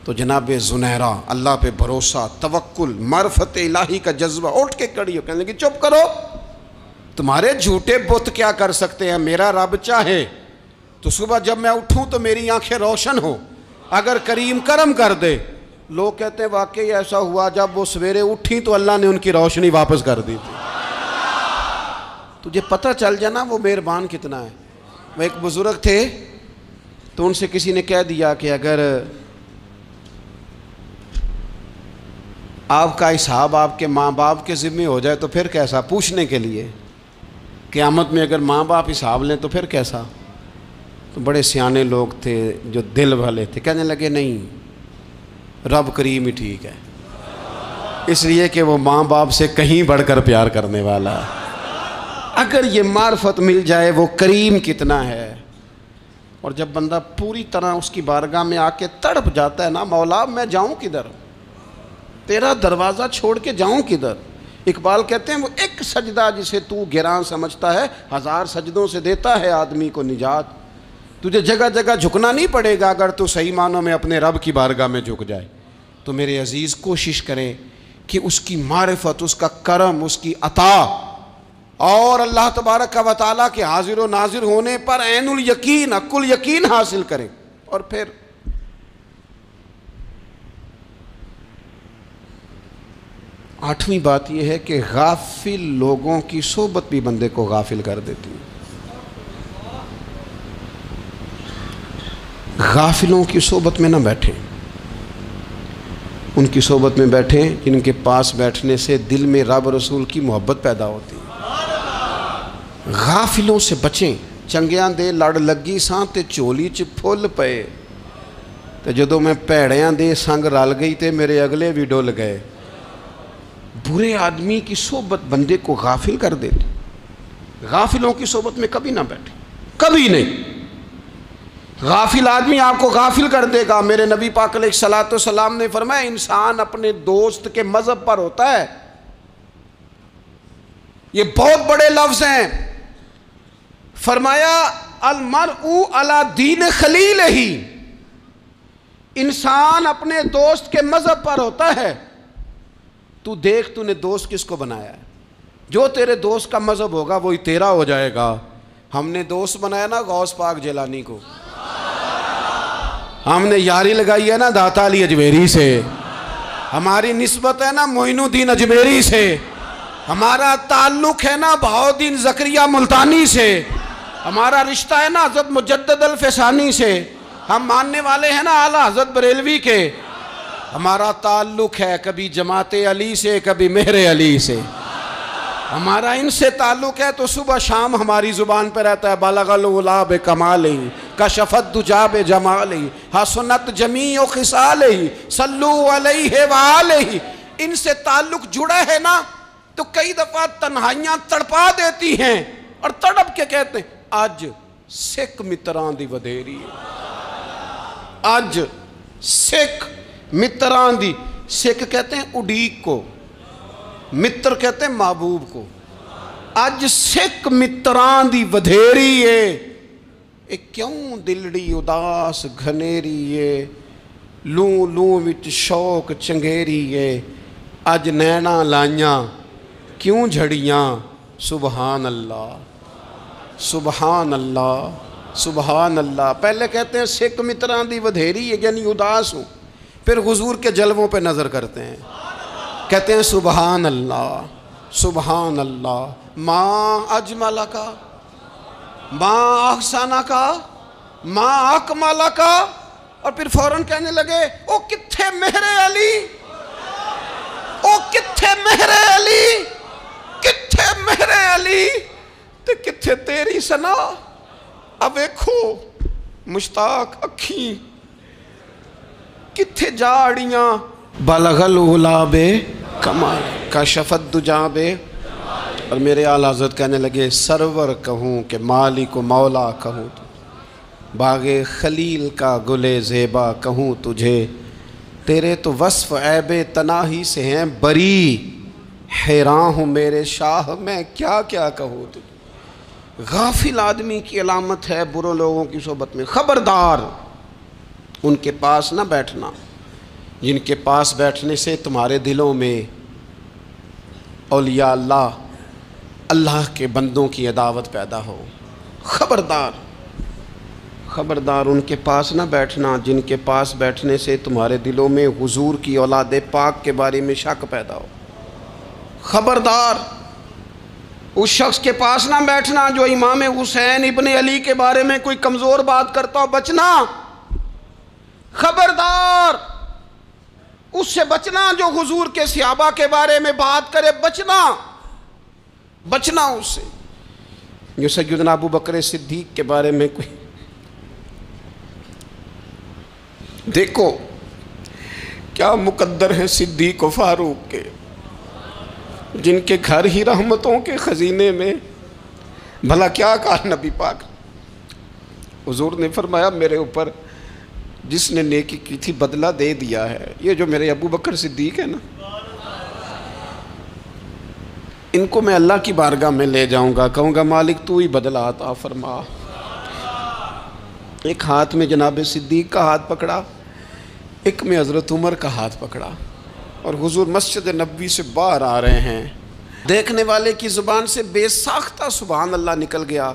تو جناب زنیرہ اللہ پہ بھروسہ، توکل، معرفت الہی کا جذبہ، اٹھ کے کھڑی ہو، کہنے لگی چپ کرو، تمہارے جھوٹے بت کیا کر سکتے ہیں، میرا رب چاہے تو صبح جب میں اٹھوں تو میری آنکھیں روشن ہو، اگر کریم کرم کر دے۔ لوگ کہتے ہیں واقعی ایسا ہوا، جب وہ سویرے اٹھی تو اللہ نے ان کی روشنی واپس کر دی تھی۔ تجھے پتہ چل جانا وہ مہربان کتنا ہے۔ وہ ایک بزرگ تھے تو ان سے کسی نے کہہ دیا کہ اگر آپ کا حساب آپ کے ماں باپ کے ذمہ ہو جائے تو پھر کیسا، پوچھنے کے لیے قیامت میں اگر ماں باپ حساب لیں تو پھر کیسا۔ تو بڑے سیانے لوگ تھے جو دل والے تھے، کہنے لگے نہیں، رب کریم ہی ٹھیک ہے، اس لیے کہ وہ ماں باپ سے کہیں بڑھ کر پیار کرنے والا ہے۔ اگر یہ معرفت مل جائے وہ کریم کتنا ہے۔ اور جب بندہ پوری طرح اس کی بارگاہ میں آ کے تڑپ جاتا ہے نا، مولا میں جاؤں کدھر، تیرا دروازہ چھوڑ کے جاؤں کدھر۔ اقبال کہتے ہیں وہ ایک سجدہ جسے تو گراں سمجھتا ہے، 1000 سجدوں سے دیتا ہے آدمی کو نجات۔ تجھے جگہ جگہ جھکنا نہیں پڑے گا اگر تو صحیح معنوں میں اپنے رب کی بارگاہ میں جھک جائے۔ تو میرے عزیز کوشش کریں کہ اس کی معرفت، اس کا کرم، اس کی عطا اور اللہ تبارک و تعالیٰ کے حاضر و ناظر ہونے پر عین الیقین، حق الیقین حاصل کریں۔ اور پھر آٹھویں بات یہ ہے کہ غافل لوگوں کی صحبت بھی بندے کو غافل کر دیتی ہے۔ غافلوں کی صحبت میں نہ بیٹھیں، ان کی صحبت میں بیٹھیں جن کے پاس بیٹھنے سے دل میں رب رسول کی محبت پیدا ہوتی ہے۔ غافلوں سے بچیں۔ چنگیاں دے لڑ لگی ساں تے چولی چ پھل پئے، تے جدوں میں پیڑیاں دے سنگ رل گئی تے میرے اگلے بھی ڈول گئے۔ برے آدمی کی صحبت بندے کو غافل کر دیتی۔ غافلوں کی صحبت میں کبھی نہ بیٹھیں، کبھی نہیں۔ غافل آدمی آپ کو غافل کر دے گا۔ میرے نبی پاک علیہ الصلوۃ والسلام نے فرمایا انسان اپنے دوست کے مذہب پر ہوتا ہے۔ یہ بہت بڑے لفظ ہیں۔ فرمایا المرء علی دین خلیلہ، انسان اپنے دوست کے مذہب پر ہوتا ہے۔ تو دیکھ تو نے دوست کس کو بنایا ہے، جو تیرے دوست کا مذہب ہوگا وہی تیرا ہو جائے گا۔ ہم نے دوست بنایا نا غوث پاک جیلانی کو، ہم نے یاری لگائی ہے نا داتا علی اجمیری سے، ہماری نسبت ہے نا معین الدین اجمیری سے، ہمارا تعلق ہے نا بہاؤالدین زکریا ملتانی سے، ہمارا رشتہ ہے نا حضرت مجدد الفسانی سے، ہم ماننے والے ہیں نا اعلیٰ حضرت بریلوی کے، ہمارا تعلق ہے کبھی جماعت علی سے کبھی مہر علی سے، ہمارا ان سے تعلق ہے تو صبح شام ہماری زبان پہ رہتا ہے بالغ العلا بکمالہ کشف الدجی بجمالہ حسنت جمیع خصالہ صلو علیہ وآلہ۔ ان سے تعلق جڑا ہے نا تو کئی دفعہ تنہائیاں تڑپا دیتی ہیں اور تڑپ کے کہتے ہیں آج سکھ متران دی ودھیری ہے، آج سکھ متران دی، سکھ کہتے ہیں اڈیق کو، متر کہتے ہیں محبوب کو، آج سکھ متران دی ودھیری ہے، ایک کیوں دلڑی اداس گھنیری ہے، لوں لوں وچ شوق چنگیری ہے، آج نینا لائیاں کیوں جھڑیاں، سبحان اللہ سبحان اللہ سبحان اللہ۔ پہلے کہتے ہیں سکھ متران دی ودھیری ہے یعنی اداس ہوں، پھر حضور کے جلووں پہ نظر کرتے ہیں، کہتے ہیں سبحان اللہ سبحان اللہ، ماں اجمل کا ماں احسانہ کا ماں اکمل کا، اور پھر فوراً کہنے لگے او کتھے مہر علی، او کتھے مہر علی، کتھے مہر علی تے کتھے تیری سنا، اب ایکھو مشتاق اکھیں کتھے جاڑیاں، بلغ العلا بکمال کشف الدجی بے، اور میرے اعلیٰ حضرت کہنے لگے سرور کہوں کہ مالک و مولا کہوں تو، باغ خلیل کا گل زیبا کہوں تجھے، تیرے تو وصف عیب تناہی سے ہیں بری، حیران ہوں میرے شاہ میں کیا کیا کہوں تجھے۔ غافل آدمی کی علامت ہے برے لوگوں کی صحبت میں، خبردار ان کے پاس نہ بیٹھنا جن کے پاس بیٹھنے سے تمہارے دلوں میں اولیاء اللہ اللہ کے بندوں کی عداوت پیدا ہو، خبردار خبردار ان کے پاس نہ بیٹھنا جن کے پاس بیٹھنے سے تمہارے دلوں میں حضور کی اولاد پاک کے بارے میں شک پیدا ہو، خبردار اس شخص کے پاس نہ بیٹھنا جو امام حسین ابن علی کے بارے میں کوئی کمزور بات کرتا ہو، بچنا، خبردار اس سے بچنا جو حضور کے صحابہ کے بارے میں بات کرے، بچنا بچنا اس سے، جو سیدنا ابو بکر صدیق کے بارے میں کوئی، دیکھو کیا مقدر ہے صدیق و فاروق کے، جن کے گھر ہی رحمتوں کے خزینے میں، بھلا کیا کہا نبی پاک، حضور نے فرمایا میرے اوپر جس نے نیکی کی تھی بدلہ دے دیا ہے، یہ جو میرے ابو بکر صدیق ہے نا، ان کو میں اللہ کی بارگاہ میں لے جاؤں گا، کہوں گا مالک تو ہی بدلہ عطا فرما۔ ایک ہاتھ میں جناب صدیق کا ہاتھ پکڑا، ایک میں حضرت عمر کا ہاتھ پکڑا، اور حضور مسجد نبوی سے باہر آ رہے ہیں، دیکھنے والے کی زبان سے بے ساختہ سبحان اللہ نکل گیا،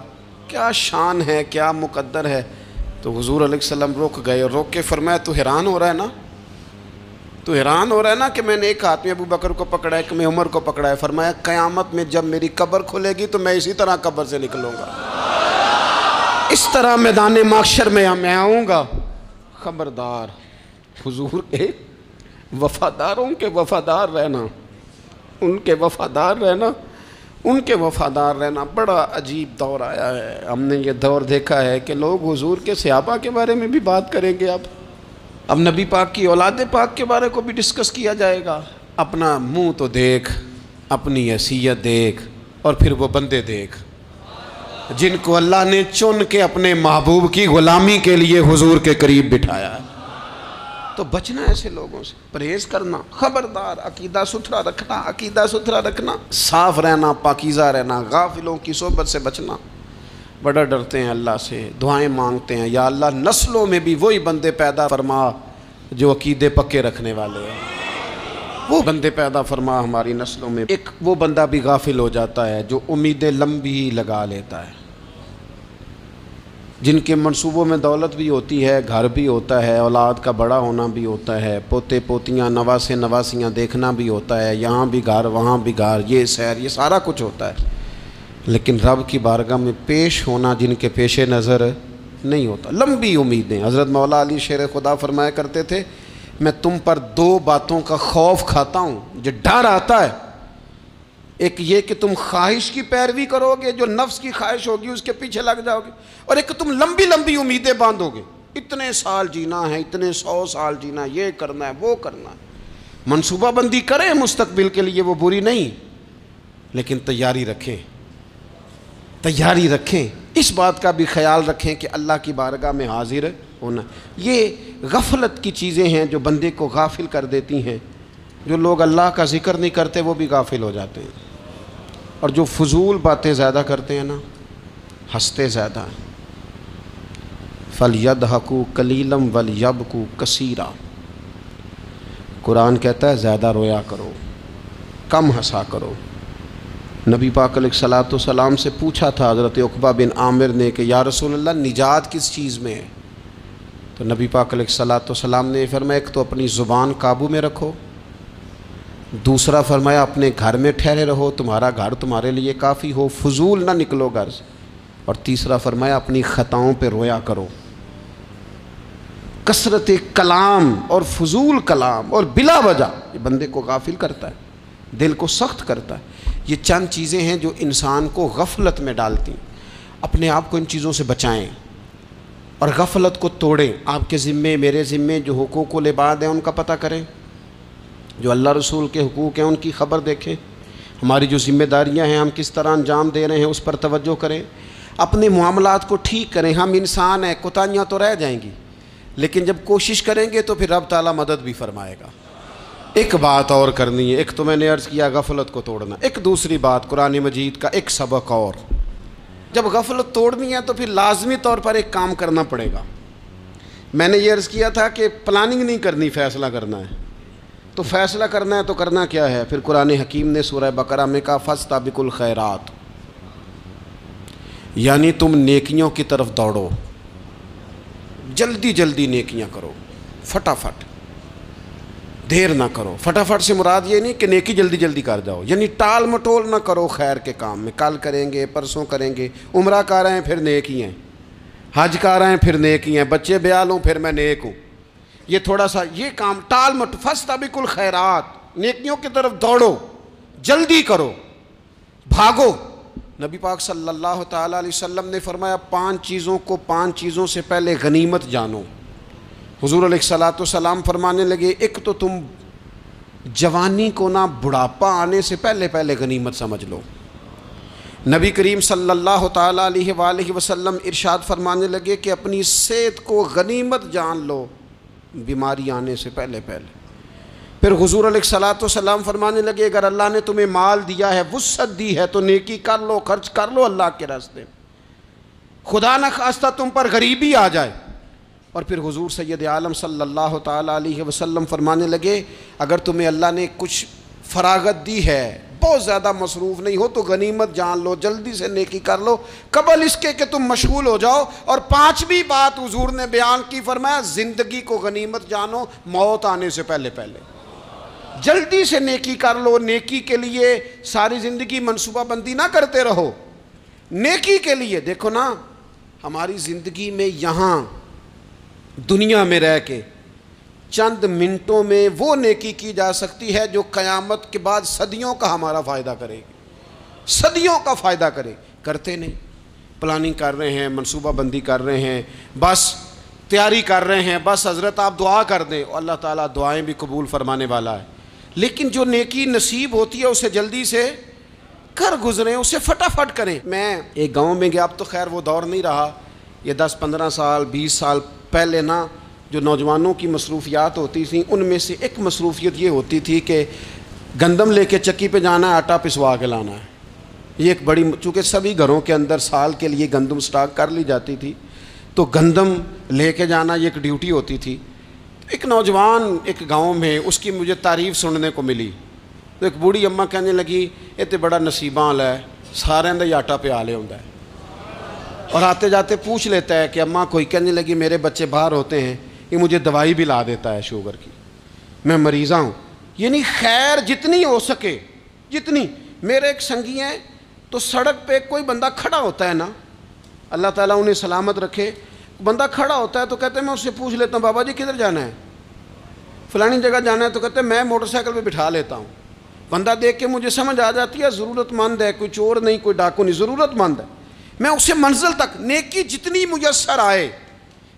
کیا شان ہے کیا مقدر ہے، تو حضور علیہ السلام رک گئے، اور روک کے فرمایا تو حیران ہو رہا ہے نا، تو حیران ہو رہا ہے نا کہ میں نے ایک ہاتھ میں ابو بکر کو پکڑا ہے، ایک میں عمر کو پکڑا ہے، فرمایا قیامت میں جب میری قبر کھلے گی تو میں اسی طرح قبر سے نکلوں گا، اس طرح میدان محشر میں آؤں گا، خبردار حضور کے وفاداروں کے وفادار رہنا، ان کے وفادار رہنا، ان کے وفادار رہنا۔ بڑا عجیب دور آیا ہے، ہم نے یہ دور دیکھا ہے کہ لوگ حضور کے صحابہ کے بارے میں بھی بات کریں گے، اب نبی پاک کی اولاد پاک کے بارے کو بھی ڈسکس کیا جائے گا۔ اپنا منہ تو دیکھ، اپنی حیثیت دیکھ، اور پھر وہ بندے دیکھ جن کو اللہ نے چن کے اپنے محبوب کی غلامی کے لیے حضور کے قریب بٹھایا ہے۔ تو بچنا ایسے لوگوں سے، پرہیز کرنا، خبردار عقیدہ ستھرا رکھنا، عقیدہ ستھرا رکھنا، صاف رہنا، پاکیزہ رہنا، غافلوں کی صحبت سے بچنا۔ بڑا ڈرتے ہیں اللہ سے، دعائیں مانگتے ہیں، یا اللہ نسلوں میں بھی وہی بندے پیدا فرما جو عقیدے پکے رکھنے والے ہیں، وہ بندے پیدا فرما ہماری نسلوں میں۔ ایک وہ بندہ بھی غافل ہو جاتا ہے جو امیدیں لمبی لگا لیتا ہے، جن کے منصوبوں میں دولت بھی ہوتی ہے، گھر بھی ہوتا ہے، اولاد کا بڑا ہونا بھی ہوتا ہے، پوتے پوتیاں نواسے نواسیاں دیکھنا بھی ہوتا ہے، یہاں بھی گھر وہاں بھی گھر، یہ سیر، یہ سارا کچھ ہوتا ہے، لیکن رب کی بارگاہ میں پیش ہونا جن کے پیش نظر نہیں ہوتا۔ لمبی امیدیں۔ حضرت مولا علی شیر خدا فرمایا کرتے تھے، میں تم پر دو باتوں کا خوف کھاتا ہوں، جو ڈر آتا ہے، ایک یہ کہ تم خواہش کی پیروی کرو گے، جو نفس کی خواہش ہوگی اس کے پیچھے لگ جاؤ گے، اور ایک کہ تم لمبی لمبی امیدیں باندھو گے، اتنے سال جینا ہے، اتنے 100 سال جینا، یہ کرنا ہے وہ کرنا ہے۔ منصوبہ بندی کریں مستقبل کے لیے، وہ بری نہیں، لیکن تیاری رکھیں، تیاری رکھیں، اس بات کا بھی خیال رکھیں کہ اللہ کی بارگاہ میں حاضر ہونا۔ یہ غفلت کی چیزیں ہیں جو بندے کو غافل کر دیتی ہیں۔ جو لوگ اللہ کا ذکر نہیں کرتے وہ بھی غافل ہو جاتے ہیں، اور جو فضول باتیں زیادہ کرتے ہیں نا، ہنستے زیادہ ہیں۔ فَلْيَضْحَكُوا قَلِيلًا وَلْيَبْكُوا كَثِيرًا، قرآن کہتا ہے زیادہ رویا کرو، کم ہنسا کرو۔ نبی پاک علیہ الصلوۃ والسلام سے پوچھا تھا حضرت عقبہ بن عامر نے کہ یا رسول اللہ نجات کس چیز میں ہے؟ تو نبی پاک علیہ الصلوۃ والسلام نے فرمایا ایک تو اپنی زبان قابو میں رکھو، دوسرا فرمایا اپنے گھر میں ٹھہرے رہو، تمہارا گھر تمہارے لیے کافی ہو، فضول نہ نکلو گھر سے، اور تیسرا فرمایا اپنی خطاؤں پہ رویا کرو۔ کثرت کلام اور فضول کلام اور بلا وجہ یہ بندے کو غافل کرتا ہے، دل کو سخت کرتا ہے۔ یہ چند چیزیں ہیں جو انسان کو غفلت میں ڈالتی ہیں۔ اپنے آپ کو ان چیزوں سے بچائیں اور غفلت کو توڑیں۔ آپ کے ذمے، میرے ذمے جو حقوق و العباد ہیں ان کا پتہ کریں، جو اللہ رسول کے حقوق ہیں ان کی خبر دیکھیں، ہماری جو ذمہ داریاں ہیں ہم کس طرح انجام دے رہے ہیں اس پر توجہ کریں، اپنے معاملات کو ٹھیک کریں۔ ہم انسان ہیں، کوتاہیاں تو رہ جائیں گی، لیکن جب کوشش کریں گے تو پھر رب تعالیٰ مدد بھی فرمائے گا۔ ایک بات اور کرنی ہے، ایک تو میں نے عرض کیا غفلت کو توڑنا، ایک دوسری بات قرآن مجید کا ایک سبق اور، جب غفلت توڑنی ہے تو پھر لازمی طور پر ایک کام کرنا پڑے گا۔ میں نے یہ عرض کیا تھا کہ پلاننگ نہیں کرنی، فیصلہ کرنا ہے۔ تو فیصلہ کرنا ہے تو کرنا کیا ہے؟ پھر قرآن حکیم نے سورہ بقرہ میں کہا فَاسْتَبِقُوا الْخَيْرَاتِ، یعنی تم نیکیوں کی طرف دوڑو، جلدی جلدی نیکیاں کرو، فٹافٹ، دیر نہ کرو۔ فٹافٹ سے مراد یہ نہیں کہ نیکی جلدی جلدی کر جاؤ، یعنی ٹال مٹول نہ کرو خیر کے کام میں، کل کریں گے پرسوں کریں گے، عمرہ کر رہے ہیں پھر نیکی ہیں، حج کر رہے ہیں پھر نیکی ہیں، بچے بیال ہوں پھر میں نیک ہوں، یہ تھوڑا سا یہ کام ٹال مٹ۔ فاستبقوا الخیرات، نیکیوں کی طرف دوڑو، جلدی کرو، بھاگو۔ نبی پاک صلی اللہ تعالیٰ علیہ وسلم نے فرمایا 5 چیزوں کو 5 چیزوں سے پہلے غنیمت جانو۔ حضور علیہ الصلوۃ والسلام فرمانے لگے ایک تو تم جوانی کو نہ بڑھاپا آنے سے پہلے پہلے غنیمت سمجھ لو۔ نبی کریم صلی اللہ تعالیٰ علیہ وآلہ وسلم ارشاد فرمانے لگے کہ اپنی صحت کو غنیمت جان لو بیماری آنے سے پہلے پہلے۔ پھر حضور علیہ الصلوۃ والسلام فرمانے لگے اگر اللہ نے تمہیں مال دیا ہے، وسعت دی ہے، تو نیکی کر لو، خرچ کر لو اللہ کے راستے میں، خدا نہ خواستہ تم پر غریبی آ جائے۔ اور پھر حضور سید عالم صلی اللہ تعالیٰ علیہ وسلم فرمانے لگے اگر تمہیں اللہ نے کچھ فراغت دی ہے، بہت زیادہ مصروف نہیں ہو، تو غنیمت جان لو، جلدی سے نیکی کر لو قبل اس کے کہ تم مشغول ہو جاؤ۔ اور 5ویں بات حضور نے بیان کی، فرمایا زندگی کو غنیمت جانو موت آنے سے پہلے پہلے، جلدی سے نیکی کر لو۔ نیکی کے لیے ساری زندگی منصوبہ بندی نہ کرتے رہو، نیکی کے لیے دیکھو نا، ہماری زندگی میں یہاں دنیا میں رہ کے چند منٹوں میں وہ نیکی کی جا سکتی ہے جو قیامت کے بعد صدیوں کا ہمارا فائدہ کرے گی، صدیوں کا فائدہ کرتے نہیں۔ پلاننگ کر رہے ہیں، منصوبہ بندی کر رہے ہیں، بس تیاری کر رہے ہیں، بس حضرت آپ دعا کر دیں، اللہ تعالیٰ دعائیں بھی قبول فرمانے والا ہے، لیکن جو نیکی نصیب ہوتی ہے اسے جلدی سے کر گزریں، اسے فٹافٹ کریں۔ میں ایک گاؤں میں گیا، اب تو خیر وہ دور نہیں رہا، یہ 10-15 سال 20 سال پہلے نا جو نوجوانوں کی مصروفیات ہوتی تھیں ان میں سے ایک مصروفیت یہ ہوتی تھی کہ گندم لے کے چکی پہ جانا ہے، آٹا پسوا کے لانا ہے۔ یہ ایک بڑی، چونکہ سبھی گھروں کے اندر سال کے لیے گندم سٹاک کر لی جاتی تھی، تو گندم لے کے جانا یہ ایک ڈیوٹی ہوتی تھی۔ ایک نوجوان ایک گاؤں میں، اس کی مجھے تعریف سننے کو ملی، تو ایک بوڑھی اماں کہنے لگی یہ تو بڑا نصیباں والا ہے، سارے دا آٹا پیا لے ہوندا ہے۔ اور آتے جاتے پوچھ لیتا ہے کہ اماں کوئی کہنے لگی میرے بچے باہر ہوتے ہیں، یہ مجھے دوائی بھی لا دیتا ہے شوگر کی، میں مریضہ ہوں. یعنی خیر جتنی ہو سکے جتنی. میرے ایک سنگی ہیں تو سڑک پہ کوئی بندہ کھڑا ہوتا ہے نا، اللہ تعالیٰ انہیں سلامت رکھے، بندہ کھڑا ہوتا ہے تو کہتے ہیں میں اس سے پوچھ لیتا ہوں بابا جی کدھر جانا ہے، فلانی جگہ جانا ہے، تو کہتے ہیں میں موٹر سائیکل پہ بٹھا لیتا ہوں. بندہ دیکھ کے مجھے سمجھ آ جاتی ہے ضرورت مند ہے، کوئی چور نہیں کوئی ڈاکو نہیں، ضرورت مند ہے. میں اسے منزل تک نیکی جتنی میسر آئے،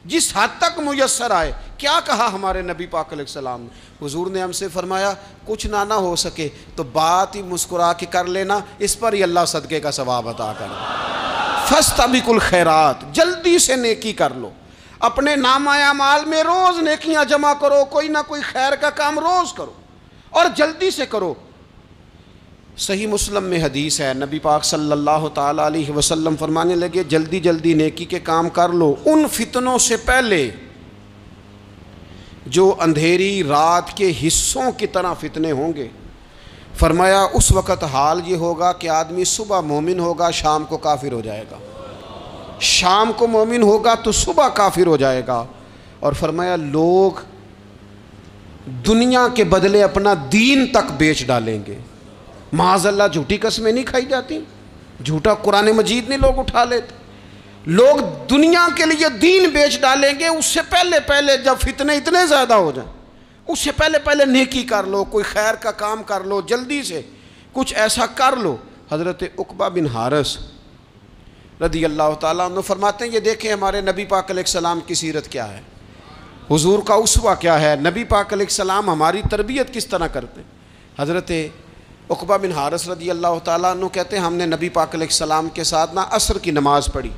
جس حد تک میسر آئے. کیا کہا ہمارے نبی پاک علیہ السلام نے؟ حضور نے ہم سے فرمایا کچھ نہ ہو سکے تو بات ہی مسکرا کے کر لینا، اس پر ہی اللہ صدقے کا ثواب عطا کر دے. فاستبقوا الخیرات، جلدی سے نیکی کر لو. اپنے نامہ اعمال میں روز نیکیاں جمع کرو، کوئی نہ کوئی خیر کا کام روز کرو اور جلدی سے کرو. صحیح مسلم میں حدیث ہے، نبی پاک صلی اللہ تعالیٰ علیہ وسلم فرمانے لگے جلدی جلدی نیکی کے کام کر لو ان فتنوں سے پہلے جو اندھیری رات کے حصوں کی طرح فتنے ہوں گے. فرمایا اس وقت حال یہ ہوگا کہ آدمی صبح مومن ہوگا شام کو کافر ہو جائے گا، شام کو مومن ہوگا تو صبح کافر ہو جائے گا. اور فرمایا لوگ دنیا کے بدلے اپنا دین تک بیچ ڈالیں گے. معاذ اللہ جھوٹی قسمیں نہیں کھائی جاتی، جھوٹا قرآن مجید نہیں لوگ اٹھا لیتے. لوگ دنیا کے لیے دین بیچ ڈالیں گے. اس سے پہلے جب فتنے اتنے زیادہ ہو جائیں اس سے پہلے نیکی کر لو، کوئی خیر کا کام کر لو، جلدی سے کچھ ایسا کر لو. حضرت عقبہ بن حارث رضی اللہ تعالیٰ عنہ فرماتے ہیں یہ دیکھیں ہمارے نبی پاک علیہ السلام کی سیرت کیا ہے، حضور کا اسوہ کیا ہے، نبی پاک علیہ السلام ہماری تربیت کس طرح کرتے ہیں. حضرت عقبہ بن حارث رضی اللہ تعالیٰ عنہ کہتے ہیں ہم نے نبی پاک علیہ السلام کے ساتھ نا عصر کی نماز پڑھی،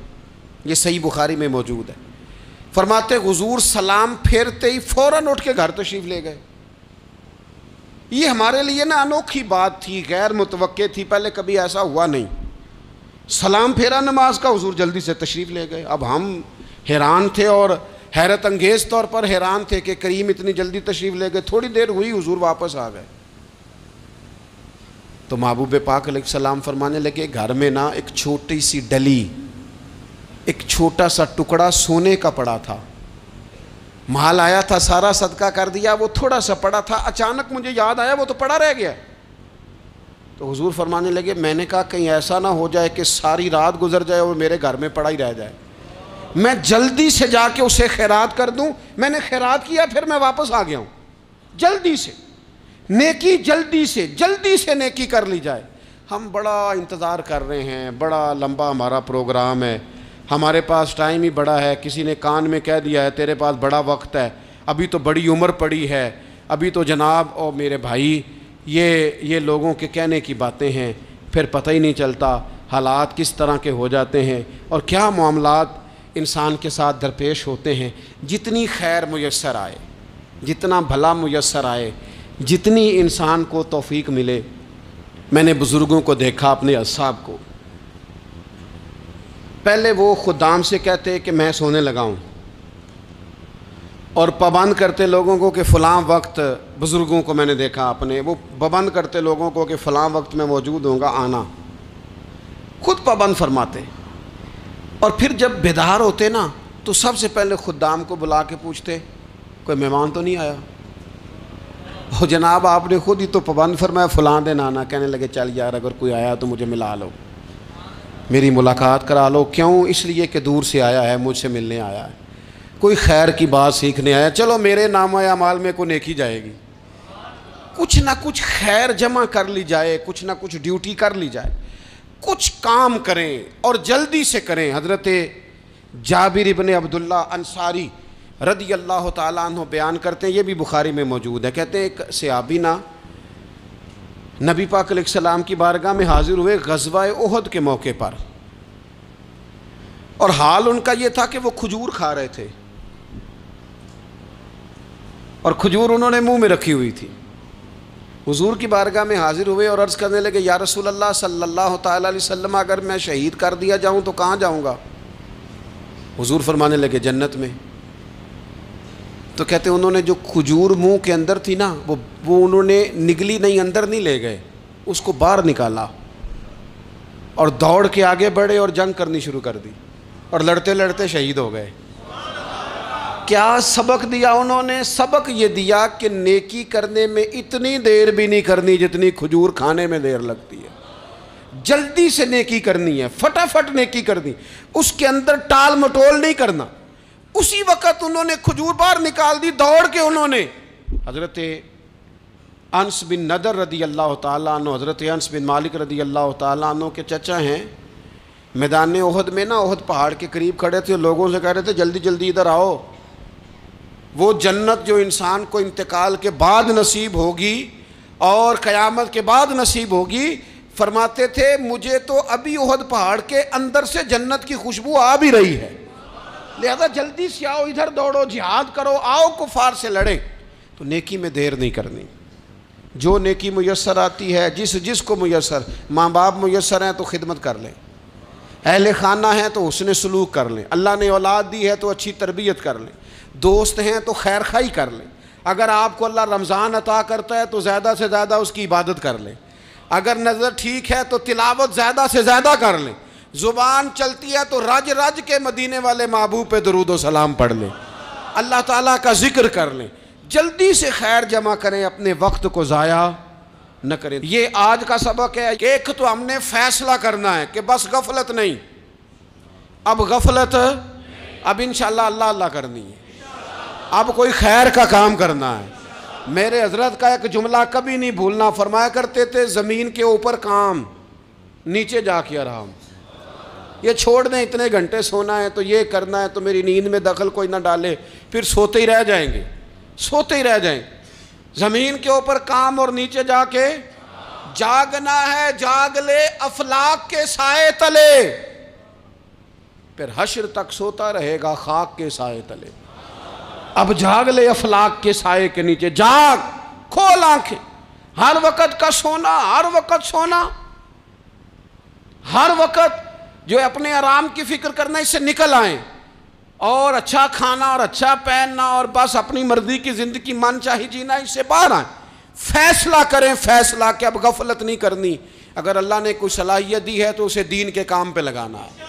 یہ صحیح بخاری میں موجود ہے. فرماتے حضور سلام پھیرتے ہی فوراً اٹھ کے گھر تشریف لے گئے. یہ ہمارے لیے نا انوکھی بات تھی، غیر متوقع تھی، پہلے کبھی ایسا ہوا نہیں. سلام پھیرا نماز کا، حضور جلدی سے تشریف لے گئے. اب ہم حیران تھے اور حیرت انگیز طور پر حیران تھے کہ کریم اتنی جلدی تشریف لے گئے. تھوڑی دیر ہوئی حضور واپس آ گئے تو محبوب پاک علیہ السلام فرمانے لگے گھر میں نا ایک چھوٹی سی ڈلی، ایک چھوٹا سا ٹکڑا سونے کا پڑا تھا، مال آیا تھا سارا صدقہ کر دیا، وہ تھوڑا سا پڑا تھا، اچانک مجھے یاد آیا وہ تو پڑا رہ گیا. تو حضور فرمانے لگے میں نے کہا کہیں ایسا نہ ہو جائے کہ ساری رات گزر جائے اور میرے گھر میں پڑا ہی رہ جائے، میں جلدی سے جا کے اسے خیرات کر دوں. میں نے خیرات کیا پھر میں واپس آ گیا ہوں. جلدی سے نیکی، جلدی سے نیکی کر لی جائے. ہم بڑا انتظار کر رہے ہیں، بڑا لمبا ہمارا پروگرام ہے، ہمارے پاس ٹائم ہی بڑا ہے. کسی نے کان میں کہہ دیا ہے تیرے پاس بڑا وقت ہے، ابھی تو بڑی عمر پڑی ہے، ابھی تو جناب او میرے بھائی یہ لوگوں کے کہنے کی باتیں ہیں. پھر پتہ ہی نہیں چلتا حالات کس طرح کے ہو جاتے ہیں اور کیا معاملات انسان کے ساتھ درپیش ہوتے ہیں. جتنی خیر میسر آئے، جتنا بھلا میسر آئے، جتنی انسان کو توفیق ملے. میں نے بزرگوں کو دیکھا اپنے اصحاب کو، پہلے وہ خدام سے کہتے کہ میں سونے لگا ہوں اور پابند کرتے لوگوں کو کہ فلاں وقت، بزرگوں کو میں نے دیکھا اپنے، وہ پابند کرتے لوگوں کو کہ فلاں وقت میں موجود ہوں گا آنا، خود پابند فرماتے. اور پھر جب بیدار ہوتے نا تو سب سے پہلے خدام کو بلا کے پوچھتے کوئی مہمان تو نہیں آیا؟ وہ جناب آپ نے خود ہی تو پابند فرمایا فلاں دن آنا. کہنے لگے چل یار اگر کوئی آیا تو مجھے ملا لو، میری ملاقات کرا لو. کیوں؟ اس لیے کہ دور سے آیا ہے، مجھ سے ملنے آیا ہے، کوئی خیر کی بات سیکھنے آیا. چلو میرے نامہ اعمال میں کوئی نیکی جائے گی، کچھ نہ کچھ خیر جمع کر لی جائے، کچھ نہ کچھ ڈیوٹی کر لی جائے، کچھ کام کریں اور جلدی سے کریں. حضرت جابر ابن عبداللہ انصاری رضی اللہ تعالیٰ عنہ بیان کرتے ہیں، یہ بھی بخاری میں موجود ہے. کہتے ہیں ایک صحابی نا نبی پاک علیہ السلام کی بارگاہ میں حاضر ہوئے غزوہ احد کے موقع پر، اور حال ان کا یہ تھا کہ وہ کھجور کھا رہے تھے اور کھجور انہوں نے منہ میں رکھی ہوئی تھی. حضور کی بارگاہ میں حاضر ہوئے اور عرض کرنے لگے یا رسول اللہ صلی اللہ تعالیٰ علیہ وسلم اگر میں شہید کر دیا جاؤں تو کہاں جاؤں گا؟ حضور فرمانے لگے جنت میں. تو کہتے ہیں انہوں نے جو کھجور منہ کے اندر تھی نا وہ انہوں نے نگلی نہیں، اندر نہیں لے گئے، اس کو باہر نکالا اور دوڑ کے آگے بڑھے اور جنگ کرنی شروع کر دی. اور لڑتے لڑتے شہید ہو گئے۔ کیا سبق دیا انہوں نے؟ سبق یہ دیا کہ نیکی کرنے میں اتنی دیر بھی نہیں کرنی جتنی کھجور کھانے میں دیر لگتی ہے۔ جلدی سے نیکی کرنی ہے، فٹافٹ نیکی کرنی، اس کے اندر ٹال مٹول نہیں کرنا۔ اسی وقت انہوں نے کھجور باہر نکال دی، دوڑ کے انہوں نے حضرت انس بن نضر رضی اللہ تعالیٰ عنہ، حضرت انس بن مالک رضی اللہ تعالیٰ عنہ کے چچا ہیں، میدان احد میں نا، احد پہاڑ کے قریب کھڑے تھے، لوگوں سے کہہ رہے تھے جلدی جلدی ادھر آؤ، وہ جنت جو انسان کو انتقال کے بعد نصیب ہوگی اور قیامت کے بعد نصیب ہوگی، فرماتے تھے مجھے تو ابھی احد پہاڑ کے اندر سے جنت کی خوشبو آ بھی رہی ہے، لہذا جلدی سے آؤ، ادھر دوڑو، جہاد کرو، آؤ کفار سے لڑیں۔ تو نیکی میں دیر نہیں کرنی، جو نیکی میسر آتی ہے، جس کو میسر، ماں باپ میسر ہیں تو خدمت کر لیں، اہل خانہ ہیں تو حسن سلوک کر لیں، اللہ نے اولاد دی ہے تو اچھی تربیت کر لیں، دوست ہیں تو خیر خواہی کر لیں، اگر آپ کو اللہ رمضان عطا کرتا ہے تو زیادہ سے زیادہ اس کی عبادت کر لیں، اگر نظر ٹھیک ہے تو تلاوت زیادہ سے زیادہ کر لیں، زبان چلتی ہے تو رج رج کے مدینے والے محبوب پہ درود و سلام پڑھ لیں، اللہ تعالیٰ کا ذکر کر لیں، جلدی سے خیر جمع کریں، اپنے وقت کو ضائع نہ کریں۔ یہ آج کا سبق ہے۔ ایک تو ہم نے فیصلہ کرنا ہے کہ بس غفلت نہیں، اب غفلت، اب انشاءاللہ اللہ اللہ کرنی ہے، اب کوئی خیر کا کام کرنا ہے۔ میرے حضرت کا ایک جملہ کبھی نہیں بھولنا، فرمایا کرتے تھے زمین کے اوپر کام، نیچے جا کے آرام۔ یہ چھوڑ دیں اتنے گھنٹے سونا ہے تو یہ کرنا ہے تو میری نیند میں دخل کوئی نہ ڈالے، پھر سوتے ہی رہ جائیں گے، سوتے ہی رہ جائیں۔ زمین کے اوپر کام اور نیچے جا کے جاگنا ہے، جاگ لے افلاک کے سائے تلے، پھر حشر تک سوتا رہے گا خاک کے سائے تلے۔ اب جاگ لے افلاک کے سائے کے نیچے، جاگ، کھول آنکھیں، ہر وقت کا سونا، ہر وقت سونا، ہر وقت جو اپنے آرام کی فکر کرنا، اس سے نکل آئیں اور اچھا کھانا اور اچھا پہننا اور بس اپنی مرضی کی زندگی من چاہی جینا، اس سے باہر آئیں، فیصلہ کریں، فیصلہ کہ اب غفلت نہیں کرنی۔ اگر اللہ نے کوئی صلاحیت دی ہے تو اسے دین کے کام پہ لگانا ہے،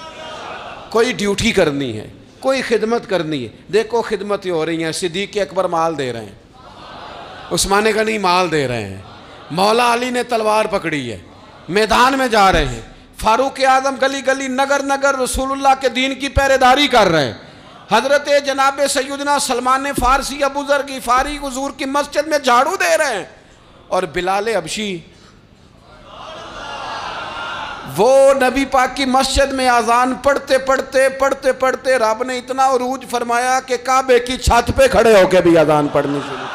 کوئی ڈیوٹی کرنی ہے، کوئی خدمت کرنی ہے۔ دیکھو خدمتیں ہو رہی ہیں، صدیق اکبر مال دے رہے ہیں، عثمان غنی مال دے رہے ہیں، مولا علی نے تلوار پکڑی ہے، میدان میں جا رہے ہیں، فاروق اعظم گلی گلی نگر نگر رسول اللہ کے دین کی پہرے داری کر رہے ہیں، حضرت جناب سیدنا سلمان فارسی ابو ذر غفاری حضور کی مسجد میں جھاڑو دے رہے ہیں، اور بلال حبشی وہ نبی پاک کی مسجد میں اذان پڑھتے پڑھتے رب نے اتنا عروج فرمایا کہ کعبے کی چھت پہ کھڑے ہو کے بھی اذان پڑھنی شروع،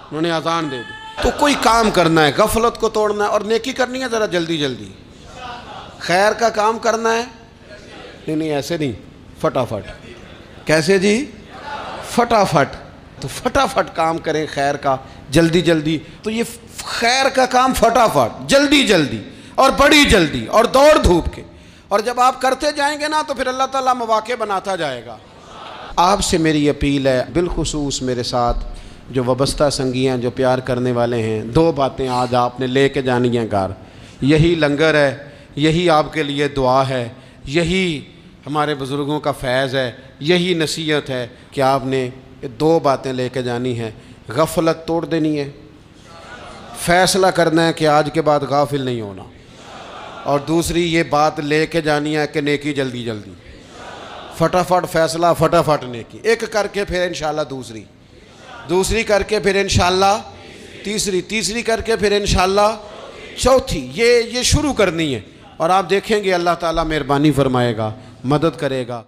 انہوں نے اذان دے دی۔ تو کوئی کام کرنا ہے، غفلت کو توڑنا ہے اور نیکی کرنی ہے، ذرا جلدی جلدی خیر کا کام کرنا ہے، نہیں ایسے نہیں، فٹافٹ۔ کیسے جی؟ فٹافٹ۔ تو فٹافٹ کام کریں خیر کا، جلدی جلدی۔ تو یہ خیر کا کام فٹافٹ، جلدی جلدی اور بڑی جلدی اور دوڑ دھوپ کے، اور جب آپ کرتے جائیں گے نا تو پھر اللہ تعالیٰ مواقع بناتا جائے گا۔ آپ سے میری اپیل ہے، بالخصوص میرے ساتھ جو وابستہ سنگی ہیں، جو پیار کرنے والے ہیں، دو باتیں آج آپ نے لے کے جانی ہیں گھر۔ یہی لنگر ہے، یہی آپ کے لیے دعا ہے، یہی ہمارے بزرگوں کا فیض ہے، یہی نصیحت ہے کہ آپ نے یہ دو باتیں لے کے جانی ہیں۔ غفلت توڑ دینی ہے، فیصلہ کرنا ہے کہ آج کے بعد غافل نہیں ہونا، اور دوسری یہ بات لے کے جانی ہے کہ نیکی جلدی جلدی، فٹافٹ فیصلہ، فٹافٹ نیکی، ایک کر کے پھر انشاءاللہ دوسری کر کے پھر انشاءاللہ تیسری کر کے پھر انشاءاللہ چوتھی، یہ شروع کرنی ہے، اور آپ دیکھیں گے اللہ تعالیٰ مہربانی فرمائے گا، مدد کرے گا۔